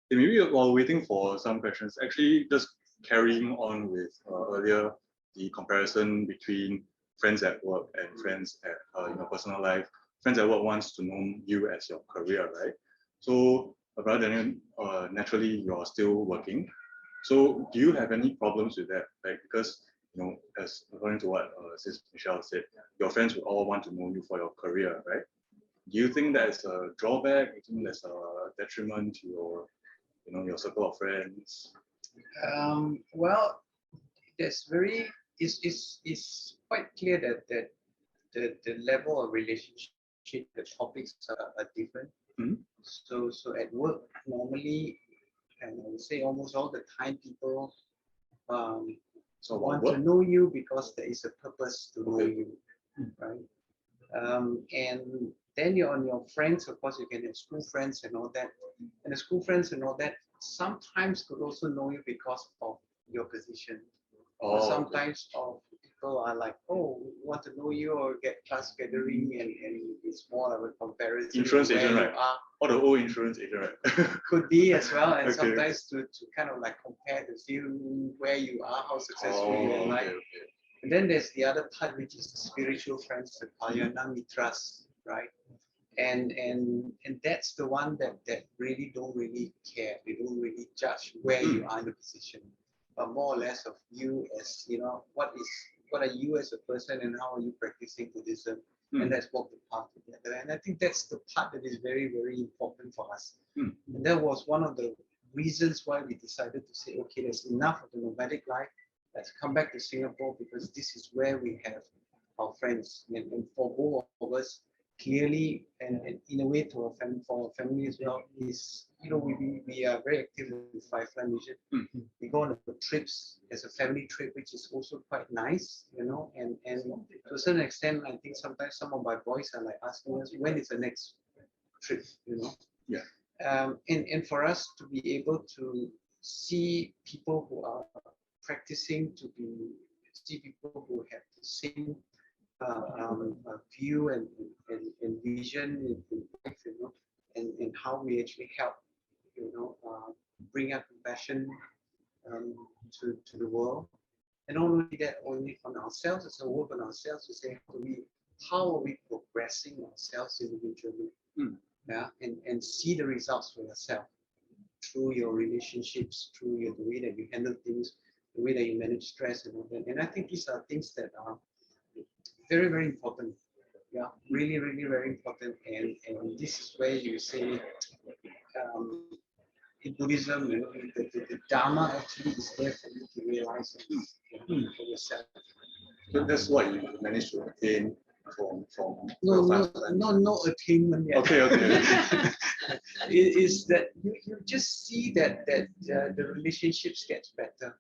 Maybe while waiting for some questions, actually just carrying on with earlier the comparison between friends at work and friends at in your personal life. Friends at work wants to know you as your career, right? So, brother Daniel, naturally you are still working. So, do you have any problems with that? Like because as according to what Sis Michelle said, your friends will all want to know you for your career, right? Do you think that's a drawback? Do you think that's a detriment to your your circle of friends? Well, it's quite clear that the level of relationship, the topics are different. So at work, normally, and I would say almost all the time, people want to know you because there is a purpose to know you, right? And Then you're on your friends, of course, you can have school friends and all that. And the school friends and all that sometimes could also know you because of your position. Or Oh, sometimes people are like, oh, we want to know you or get class gathering and it's more of a comparison. Insurance where agent, you right? are. Or the old insurance agent, right? Could be as well, and Okay. sometimes to kind of like compare to see where you are, how successful you are in life. Okay. And then there's the other part, which is the spiritual friends, the Payana Mitras, right? And that's the one that really don't really care. They don't really judge where you are in the position, but more or less of you as, you know, what are you as a person and how are you practicing Buddhism? And let's walk the path together. And I think that's the part that is very, very important for us. And that was one of the reasons why we decided to say, okay, there's enough of the nomadic life. Let's come back to Singapore because this is where we have our friends. And for both of us, clearly, and in a way to for our family as well, is, you know, we are very active with Firefly Mission. We go on the trips as a family trip, which is also quite nice, you know, and to a certain extent, I think sometimes some of my boys are like asking us, when is the next trip, you know? Yeah. And for us to be able to see people who are practicing, see people who have the same view and vision in life, you know, and how we actually help, you know, bring up compassion to the world. And not only that, only on ourselves, as a work on ourselves to say, how are we progressing ourselves individually? Yeah, and see the results for yourself through your relationships, through the way that you handle things, the way that you manage stress and all that. And I think these are things that are very, very important. Yeah, really, really very important. And this is where you say, in Buddhism, you know, the Dharma actually is there for you to realize for yourself. So that's what you managed to attain from No attainment yet. Okay. Is that you just see that the relationships gets better.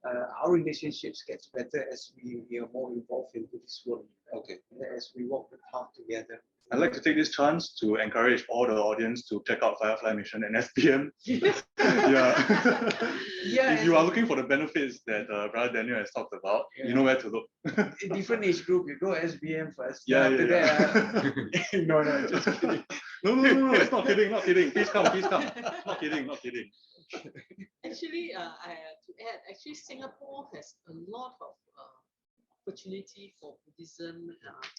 Our relationships gets better as we are more involved in Buddhist work. Okay. As we walk the path together. I'd like to take this chance to encourage all the audience to check out Firefly Mission and SPM. Yeah. If you are looking for the benefits that Brother Daniel has talked about, you know where to look. In different age group, you go SBM first. Yeah. That, no, just kidding. No, it's not kidding. Please come. Not kidding. Actually, I have to add, actually Singapore has a lot of opportunity for Buddhism,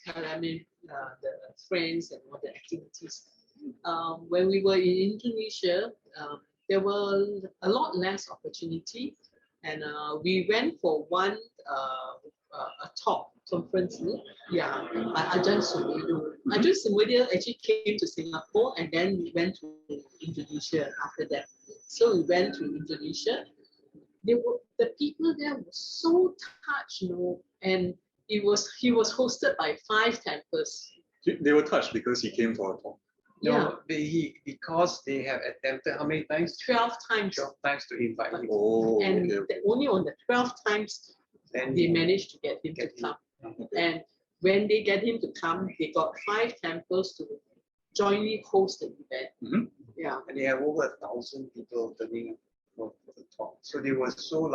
the friends and all the activities. When we were in Indonesia, there were a lot less opportunity, and we went for one a talk conference. By Ajahn Sumedho. Ajahn Sumedho actually came to Singapore, and then we went to Indonesia after that. So we went to Indonesia. The people there were so touched, you know, and he was hosted by 5 temples. They were touched because he came for a talk. No, because they have attempted how many times? 12 times. 12 times to invite him. Oh, And okay. only on the 12th times, Then they managed to get him to come. And when they get him to come, they got 5 temples to jointly host the event. Yeah. And they have over 1,000 people turning up for the talk. So they were so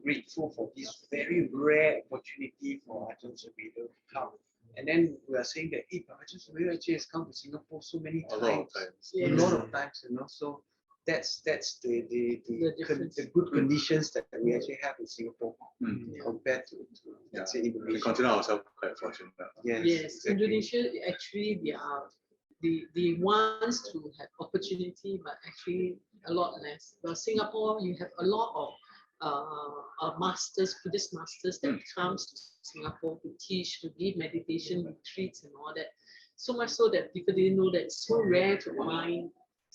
grateful for this very rare opportunity for Ajahn Sumedho to come. And then we are saying that, hey, Ajahn Sumedho actually has come to Singapore so many times. A lot of times. Yes. A lot of times, you know. So that's the good conditions that we actually have in Singapore compared to let's say We Indonesia. consider ourselves quite fortunate. Yes, Indonesia actually they are the ones to have opportunity, but actually a lot less. But Singapore, you have a lot of masters, Buddhist masters that comes to Singapore to teach, to give meditation retreats and all that. So much so that people didn't know that it's so rare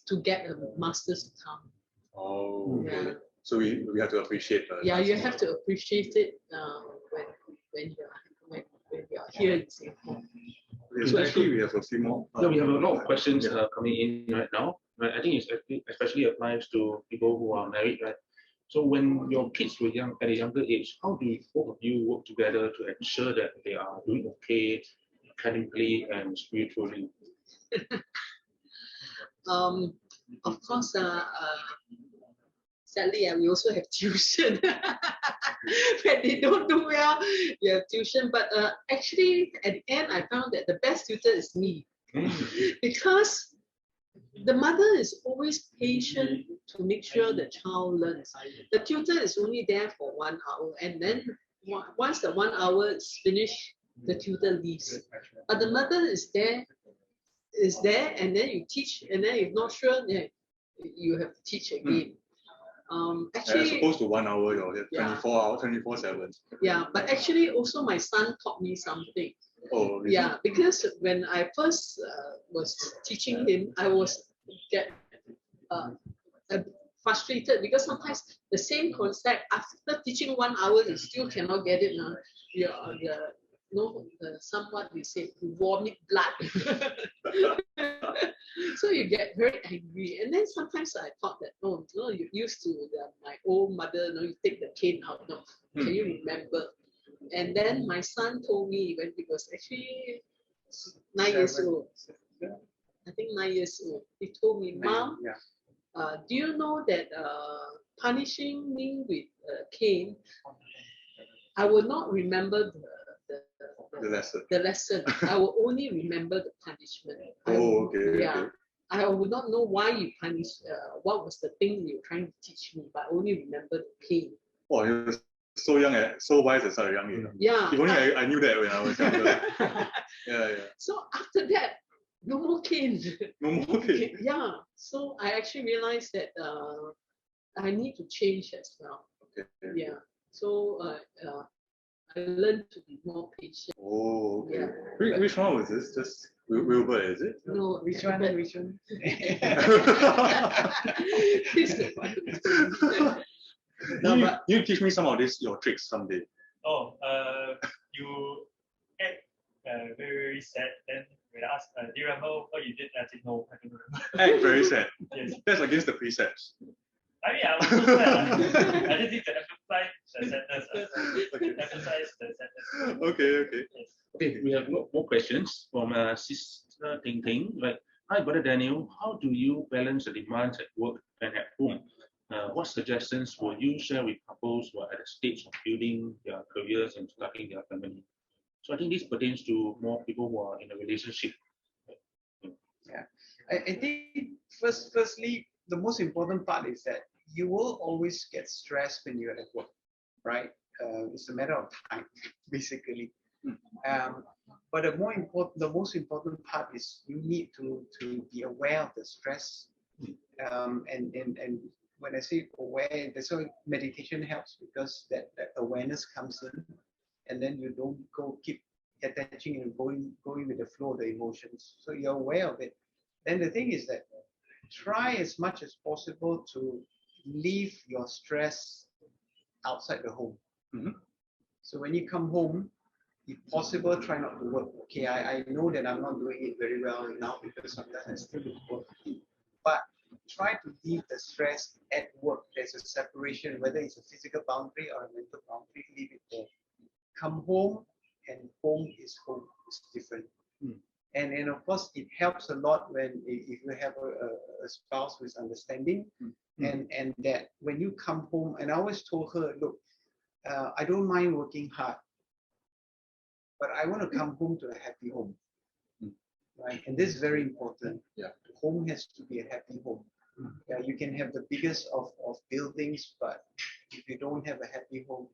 to get a masters to come. Oh, okay. Yeah. So we have to appreciate. Yeah, you have to appreciate it when you are here in Singapore. So actually, we have a few more. No, we have a lot of questions coming in right now. Right? I think it's especially applies to people who are married, right? So when your kids were at a younger age, how do both of you work together to ensure that they are doing okay academically and spiritually? Of course, sadly, we also have tuition. When they don't do well, you have tuition. But actually, at the end, I found that the best tutor is me. Because the mother is always patient to make sure the child learns. The tutor is only there for 1 hour, and then once the 1 hour is finished, the tutor leaves. But the mother is there, and then you teach, and then if not sure, then you have to teach again. As Actually, opposed to 1 hour, you're Yeah. 24 hours, 24/7. yeah, but actually also my son taught me something. Oh, really? Yeah, because when I first was teaching him, I was get frustrated because sometimes the same concept after teaching 1 hour, you still cannot get it. Somewhat we say you vomit blood. So you get very angry, and then sometimes I thought that no, you used to my old mother. No, you take the cane out. No, can you remember? And then my son told me when he was actually 9 years old. I think 9 years old. He told me, "Mom, do you know that punishing me with a cane, I will not remember The lesson. the lesson. I will only remember the punishment. Oh, okay. Yeah. Okay. I would not know why you punish. What was the thing you were trying to teach me? But I only remember the pain." Oh, he was so young, so wise at such a young age. Yeah. If only I knew that when I was younger. Yeah. So after that, no more cane. No more cane. Yeah. So I actually realized that I need to change as well. Okay. Yeah. So I learned to be more patient. Oh, okay. Yeah. Which one was this? Just Wilbur, is it? No, Which one? but- Which one? It's the one. No, you, but- you teach me some of this, your tricks someday. Oh, you act very sad. Then when I asked, do you remember what you did? I said, no, I don't remember. Act very sad. Yes. That's against the precepts. I mean, I was so sad. I just need to emphasize the sadness. Emphasize the sadness. Okay. Yes. Okay, we have more questions from Sister Ting Ting. Like, hi, Brother Daniel, how do you balance the demands at work and at home? What suggestions will you share with couples who are at a stage of building their careers and starting their family? So I think this pertains to more people who are in a relationship. I think firstly, the most important part is that you will always get stressed when you're at work, right? It's a matter of time, basically. But the most important part is you need to be aware of the stress. And when I say aware, that's why meditation helps, because that awareness comes in, and then you don't keep attaching and going with the flow of the emotions. So you're aware of it. Then the thing is that try as much as possible to leave your stress outside the home. Mhm. So when you come home, if possible, try not to work. Okay, I know that I'm not doing it very well now because sometimes I still do work. But try to leave the stress at work. There's a separation, whether it's a physical boundary or a mental boundary, leave it there. Come home, and home is home. It's different. And of course, it helps a lot when if you have a spouse who is understanding, and that when you come home, and I always told her, look, I don't mind working hard, but I want to come home to a happy home, right? And this is very important. Yeah. Home has to be a happy home. Yeah, you can have the biggest of buildings, but if you don't have a happy home,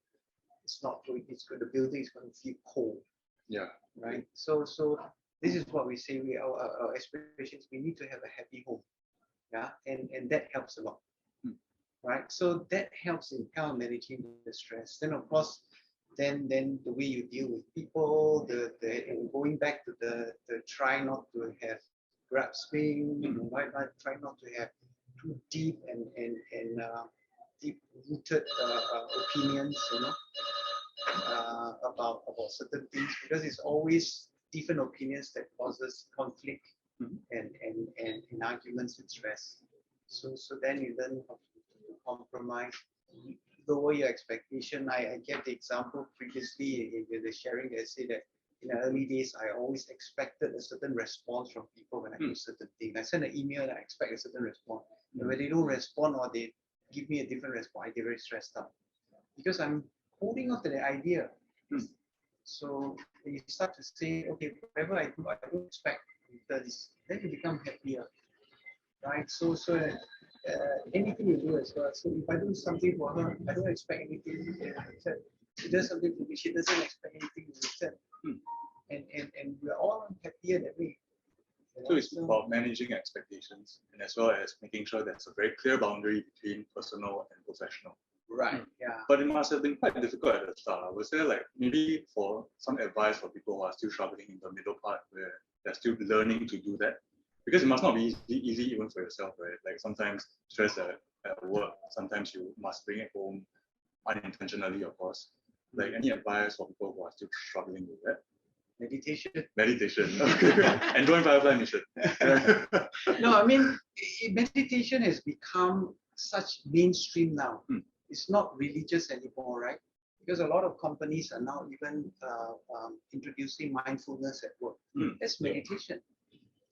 it's not going. The building is going to feel cold. Yeah. Right. So this is what we say. Our aspirations. We need to have a happy home. Yeah, and that helps a lot. Right. So that helps in kind of managing the stress. Then of course, then the way you deal with people, and going back to the try not to have grasping, try not to have too deep and deep rooted opinions, about certain things, because it's always different opinions that causes conflict and arguments and stress. So then you learn how to compromise, lower your expectation. I gave the example previously in the sharing that I say that in the early days, I always expected a certain response from people when I do certain things. I send an email and I expect a certain response. And when they don't respond or they give me a different response, I get very stressed out because I'm holding on to the idea. So when you start to say, okay, whatever I do, I don't expect returns, then you become happier, right? So anything you do as well. So if I do something for her, I don't expect anything in return. She does something for me, she doesn't expect anything in return. And we're all happier that way. So it's about managing expectations and as well as making sure there's a very clear boundary between personal and professional. Right. Yeah. But it must have been quite difficult at the start. Was there like maybe for some advice for people who are still struggling in the middle part where they're still learning to do that? Because it must not be easy even for yourself, right? Like sometimes stress at work, sometimes you must bring it home unintentionally, of course. Like any advice for people who are still struggling with that? Meditation. Meditation. Okay. And join Firefly Mission. No, I mean, meditation has become such mainstream now. It's not religious anymore, right? Because a lot of companies are now even introducing mindfulness at work. That's meditation.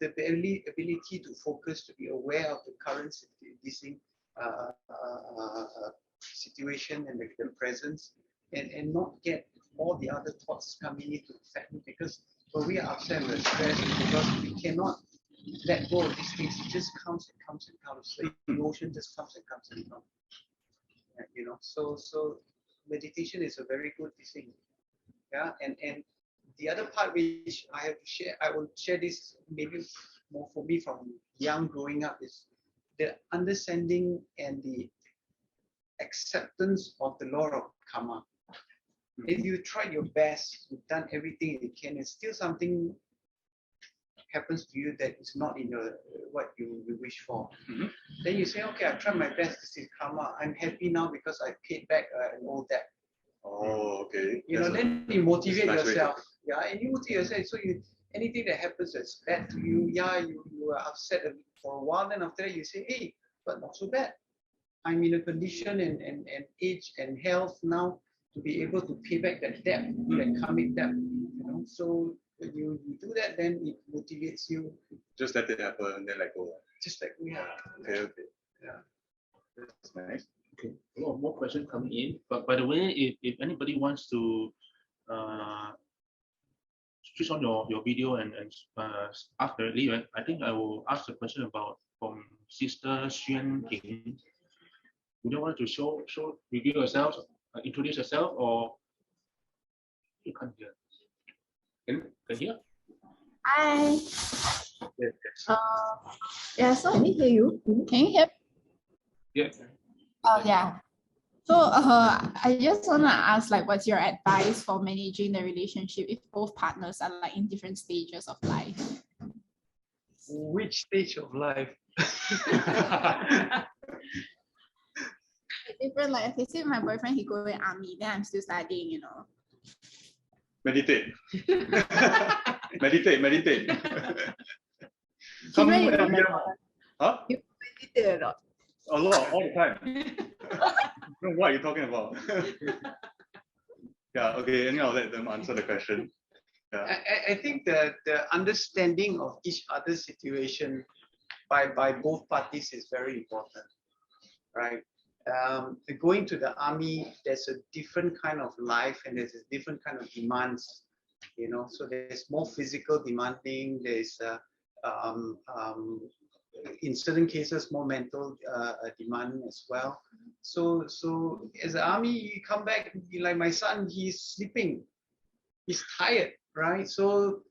The ability to focus, to be aware of the current situation and the presence, and not get all the other thoughts coming into effect. Because when we are upset and we're stressed, because we cannot let go of these things. It just comes and comes and comes. The emotion just comes and comes and comes. You know, so meditation is a very good thing. Yeah, and the other part which I have to share, I will share this maybe more for me from young growing up, is the understanding and the acceptance of the law of karma. If you try your best, you've done everything you can, and still something happens to you that is not in your what you wish for. Then you say, okay, I've tried my best. This is karma. I'm happy now because I paid back an old debt. Oh, okay. You know, then you motivate yourself. Yeah, and you motivate yourself. So anything that happens that's bad to you, you are upset for a while. Then after that, you say, hey, but not so bad. I'm in a condition and age and health now to be able to pay back that debt, that karmic debt. You know, so when you do that, then it motivates you. Just let it happen and then let go. Just like we are. Okay. Yeah. That's nice. Okay, a lot more questions coming in. But by the way, if anybody wants to switch on your video and ask directly, right? I think I will ask the question about from Sister Xuan Ting. Would you want to show reveal yourself, introduce yourself, or you can't hear? Can hear? Hi. Yes. Yeah, so I didn't hear you. Can you hear? Yeah. Oh, yeah. So I just want to ask, like, what's your advice for managing the relationship if both partners are like in different stages of life? Which stage of life? Different, like, if I say my boyfriend, he go in army, then I'm still studying, you know. Meditate. meditate. He Come really and remember. Huh? You meditate a lot. A lot, all the time. What are you talking about? Yeah, okay, and I'll let them answer the question. Yeah. I think the understanding of each other's situation by both parties is very important, right? Going to the army, there's a different kind of life and there's a different kind of demands, you know. So there's more physical demanding. There's in certain cases more mental demand as well. So as an army, you come back, like my son, he's sleeping, he's tired, right? So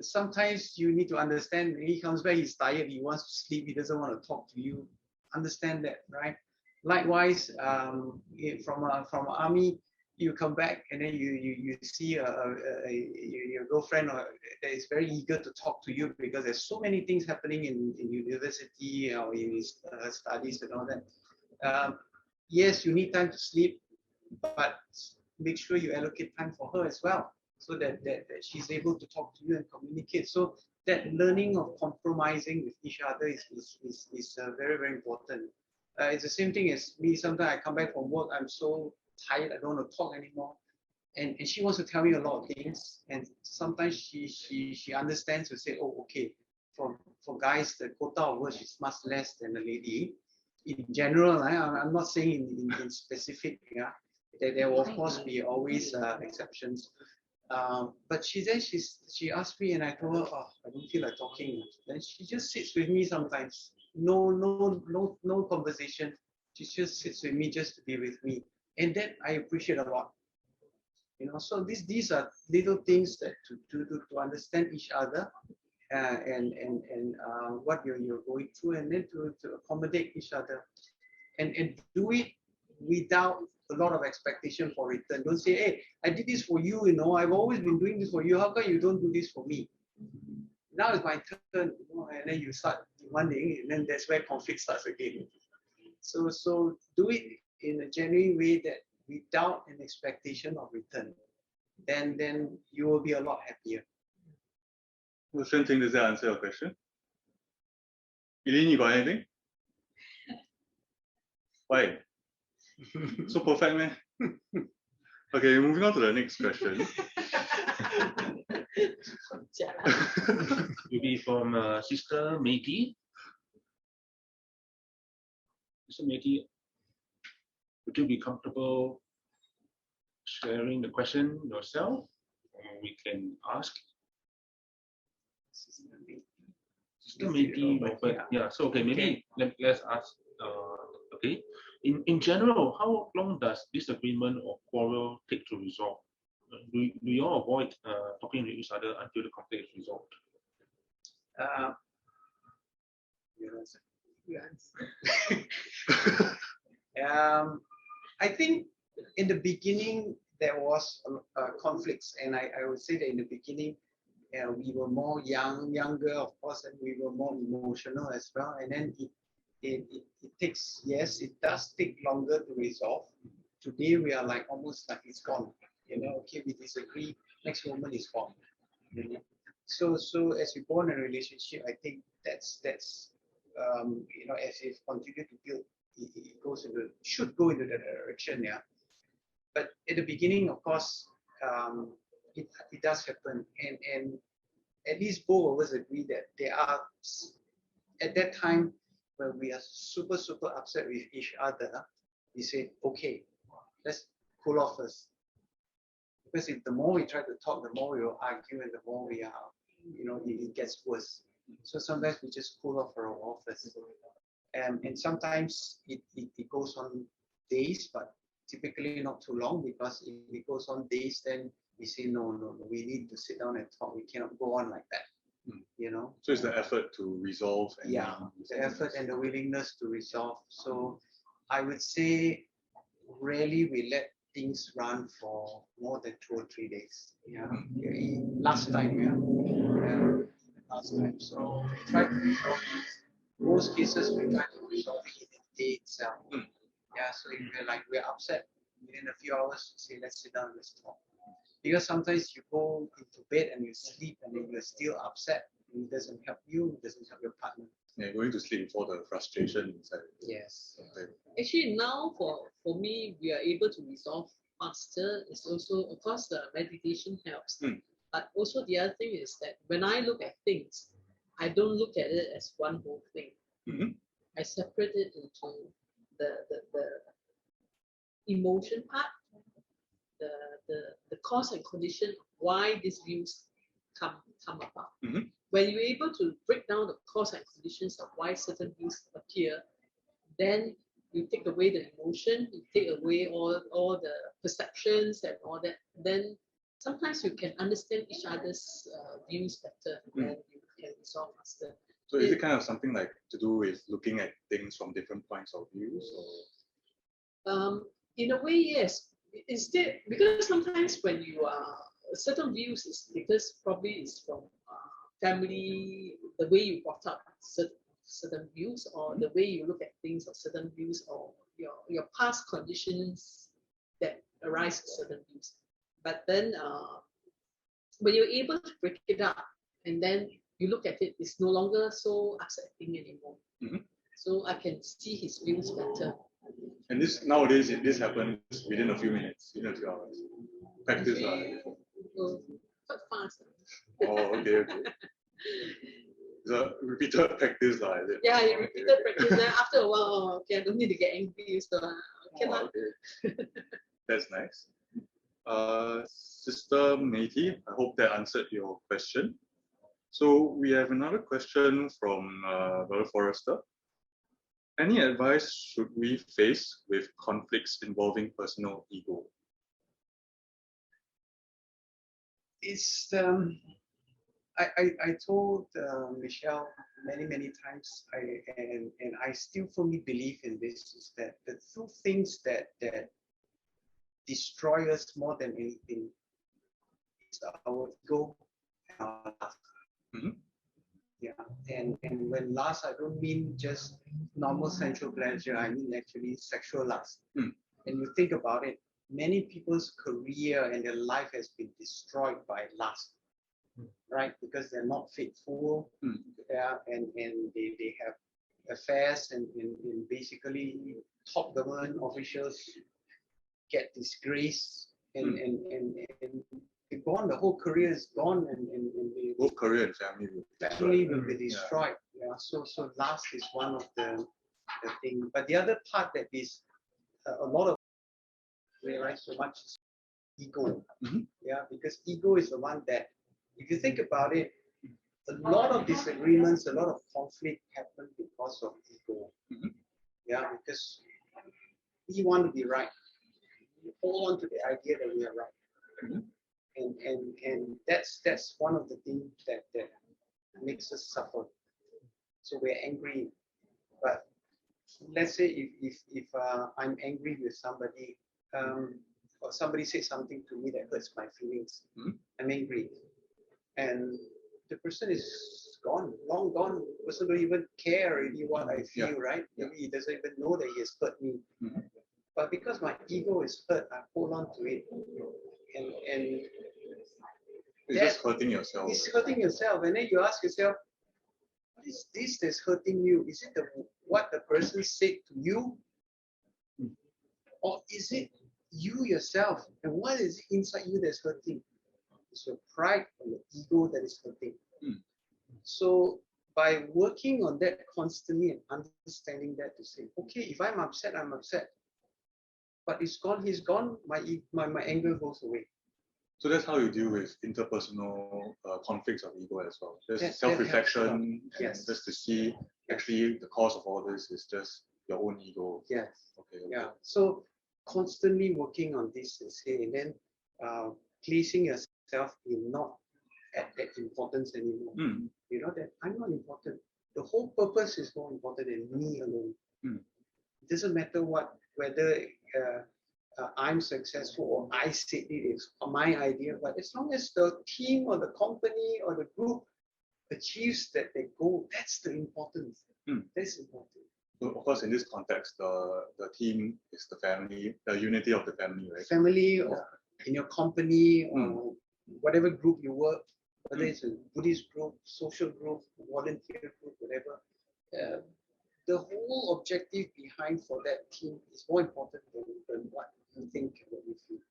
sometimes you need to understand. When he comes back, he's tired, he wants to sleep, he doesn't want to talk to you. Understand that, right? Likewise, from army, you come back and then you see your girlfriend that is very eager to talk to you because there's so many things happening in university or in his studies and all that. Yes, you need time to sleep, but make sure you allocate time for her as well, so that she's able to talk to you and communicate. So that learning of compromising with each other is very, very important. It's the same thing as me. Sometimes I come back from work, I'm so tired, I don't want to talk anymore. and she wants to tell me a lot of things, and sometimes she understands to say, oh, okay, for guys the quota of words is much less than a lady. In general, I'm not saying in specific, yeah, there will of course be always exceptions. But she asked me, and I told her, oh, I don't feel like talking. Then she just sits with me sometimes. No conversation. She just sits with me just to be with me, and that I appreciate a lot. So these are little things that to understand each other, and what you're going through, and then to accommodate each other, and do it without a lot of expectation for return. Don't say, hey, I did this for you, I've always been doing this for you. How come you don't do this for me? Now it's my turn, and then you start demanding, and then that's where conflict starts again. So do it in a genuine way, that without an expectation of return. Then you will be a lot happier. Well, Shen-Ting, does that answer your question? Eileen, you got anything? Why? So perfect, man. Okay, moving on to the next question. Will be from Sister Maggie. Sister Maggie, would you be comfortable sharing the question yourself, or we can ask? Sister Maggie, yeah. So okay, maybe let's ask. Okay, in general, how long does disagreement or quarrel take to resolve? Do you all avoid talking to each other until the conflict is resolved? I think in the beginning there was conflicts, and I would say that in the beginning we were more younger, of course, and we were more emotional as well. And then it takes, yes, it does take longer to resolve. Today we are like almost like it's gone. Okay, we disagree, next moment is gone. So as we go on a relationship, I think that's as it continue to build, it should go into that direction, yeah. But at the beginning, of course, it does happen, and at least both of us agree that there are, at that time when we are super upset with each other, we say, okay, let's cool off first. Because if the more we try to talk, the more we will argue, and the more we are, it gets worse. So sometimes we just cool off for a while first. And sometimes it goes on days, but typically not too long, because if it goes on days, then we say, no, we need to sit down and talk. We cannot go on like that. So it's the effort to resolve. And the effort and the willingness to resolve. So I would say rarely we let things run for more than 2 or 3 days. Last time, last time. So we try to resolve it. Most cases we try to resolve it in the day itself. So if we're upset, within a few hours, we say, let's sit down and let's talk. Because sometimes you go into bed and you sleep, and then you're still upset. And it doesn't help you, it doesn't help your partner. Yeah, going to sleep before the frustration inside. Yes. Okay. Actually, now for me, we are able to resolve faster. It's also, of course, the meditation helps. But also the other thing is that when I look at things, I don't look at it as one whole thing. I separate it into the emotion part, the cause and condition why these views come about. When you're able to break down the cause and conditions of why certain views appear, then you take away the emotion, you take away all the perceptions and all that. Then sometimes you can understand each other's views better, and you can resolve faster. So is it kind of something like to do with looking at things from different points of views? Or? In a way, yes. Instead, because sometimes when you are certain views is because probably it's from family, the way you brought up certain views, or the way you look at things, or certain views, or your past conditions that arise from certain views. But then when you're able to break it up, and then you look at it, it's no longer so upsetting anymore. So I can see his views better. And this nowadays, this happens within a few minutes, within a few hours. practice. Go quite fast. Oh, okay. It's a repeated practice. Is it? Yeah, you repeated practice. Then after a while, oh, okay, I don't need to get angry. So, okay, Oh, lah. okay. That's nice. Sister Meiti, I hope that answered your question. So we have another question from Brother Forrester. Any advice should we face with conflicts involving personal ego? It's I told Michelle many times, and I still firmly believe in this, is that the two things that destroy us more than anything is our ego and our lust. Mm-hmm. Yeah, and when lust, I don't mean just normal sensual pleasure. I mean actually sexual lust. Mm. And you think about it, many people's career and their life has been destroyed by lust, right? Because they're not faithful, yeah, and they have affairs, and basically top government officials get disgraced, and they're gone. The whole career is gone, and they, Both career and family will be family will be Yeah. destroyed. Yeah. So lust is one of the thing. But the other part that is a lot of realize so much is ego. Mhm. Yeah, because ego is the one that, if you think about it, a lot of disagreements, a lot of conflict happen because of ego. Mhm. Yeah, because we want to be right. We hold on to the idea that we are right. Mhm. And that's one of the things that makes us suffer. So we're angry. But let's say if I'm angry with somebody, or somebody says something to me that hurts my feelings, I'm angry, and the person is gone, long gone. The person don't even care already what I feel, right? Maybe he doesn't even know that he has hurt me. But because my ego is hurt, I hold on to it, and It's just hurting yourself. it's hurting yourself. And then you ask yourself, what is this that's hurting you? Is it what the person said to you? Or is it you yourself? And what is it inside you that's hurting? It's your pride or your ego that is hurting. So by working on that constantly and understanding that, to say, okay, if I'm upset, I'm upset. But it's gone, he's gone, my anger goes away. So that's how you deal with interpersonal conflicts of ego as well. Just That self-reflection, helps a lot. and Yes. just to see actually the cause of all this is just your own ego. Yes. Okay. Yeah. So constantly working on this, and then placing yourself in not at that importance anymore. You know that I'm not important. The whole purpose is more important than me alone. It doesn't matter whether I'm successful or I said it is my idea, but as long as the team or the company or the group achieves that they goal, that's the importance. That's important. So of course, in this context, the team is the family, the unity of the family, right? Family or in your company or whatever group you work, whether it's a Buddhist group, social group, volunteer group, whatever. The whole objective behind for that team is more important than what you think and what you feel.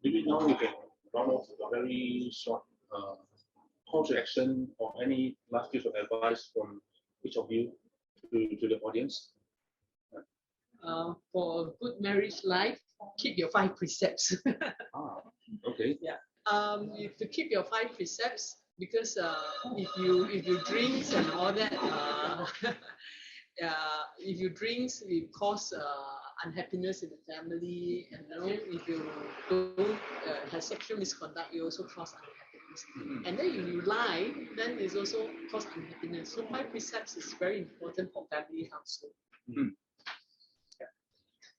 Maybe now we can run off a very short call to action or any last piece of advice from each of you to the audience. For a good marriage life, keep your 5 precepts. Okay. Yeah. You have to keep your 5 precepts, because if you drinks and all that, if you drinks, it cause unhappiness in the family, and if you don't have sexual misconduct, you also cause unhappiness. And then if you lie, then it's also cause unhappiness. So 5 precepts is very important for family household.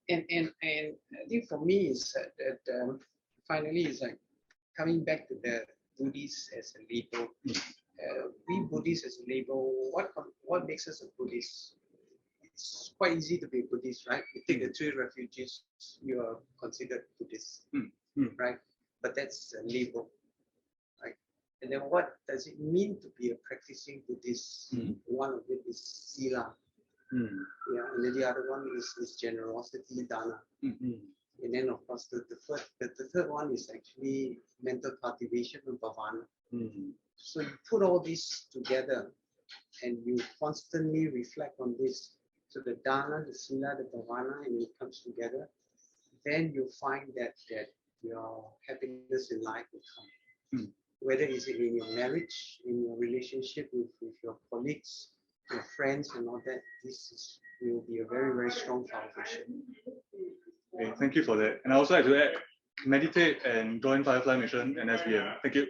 And I think for me is that finally is like coming back to the Buddhist as a label. We Buddhists as a label, what makes us a Buddhist? It's quite easy to be a Buddhist, right? You take the 3 refugees, you are considered Buddhist, right? But that's a label, right? And then what does it mean to be a practicing Buddhist? One of it is sila. Yeah, and then the other one is generosity, dana. And then of course the third one is actually mental cultivation and bhavana. So you put all these together and you constantly reflect on this. So the dana, the sila, the bhavana, and it comes together, then you find that your happiness in life will come. Whether it's in your marriage, in your relationship with your colleagues, your friends and all that, will be a very, very strong foundation. Okay, thank you for that. And I also like to add, meditate and join Firefly Mission and SBM. Thank you.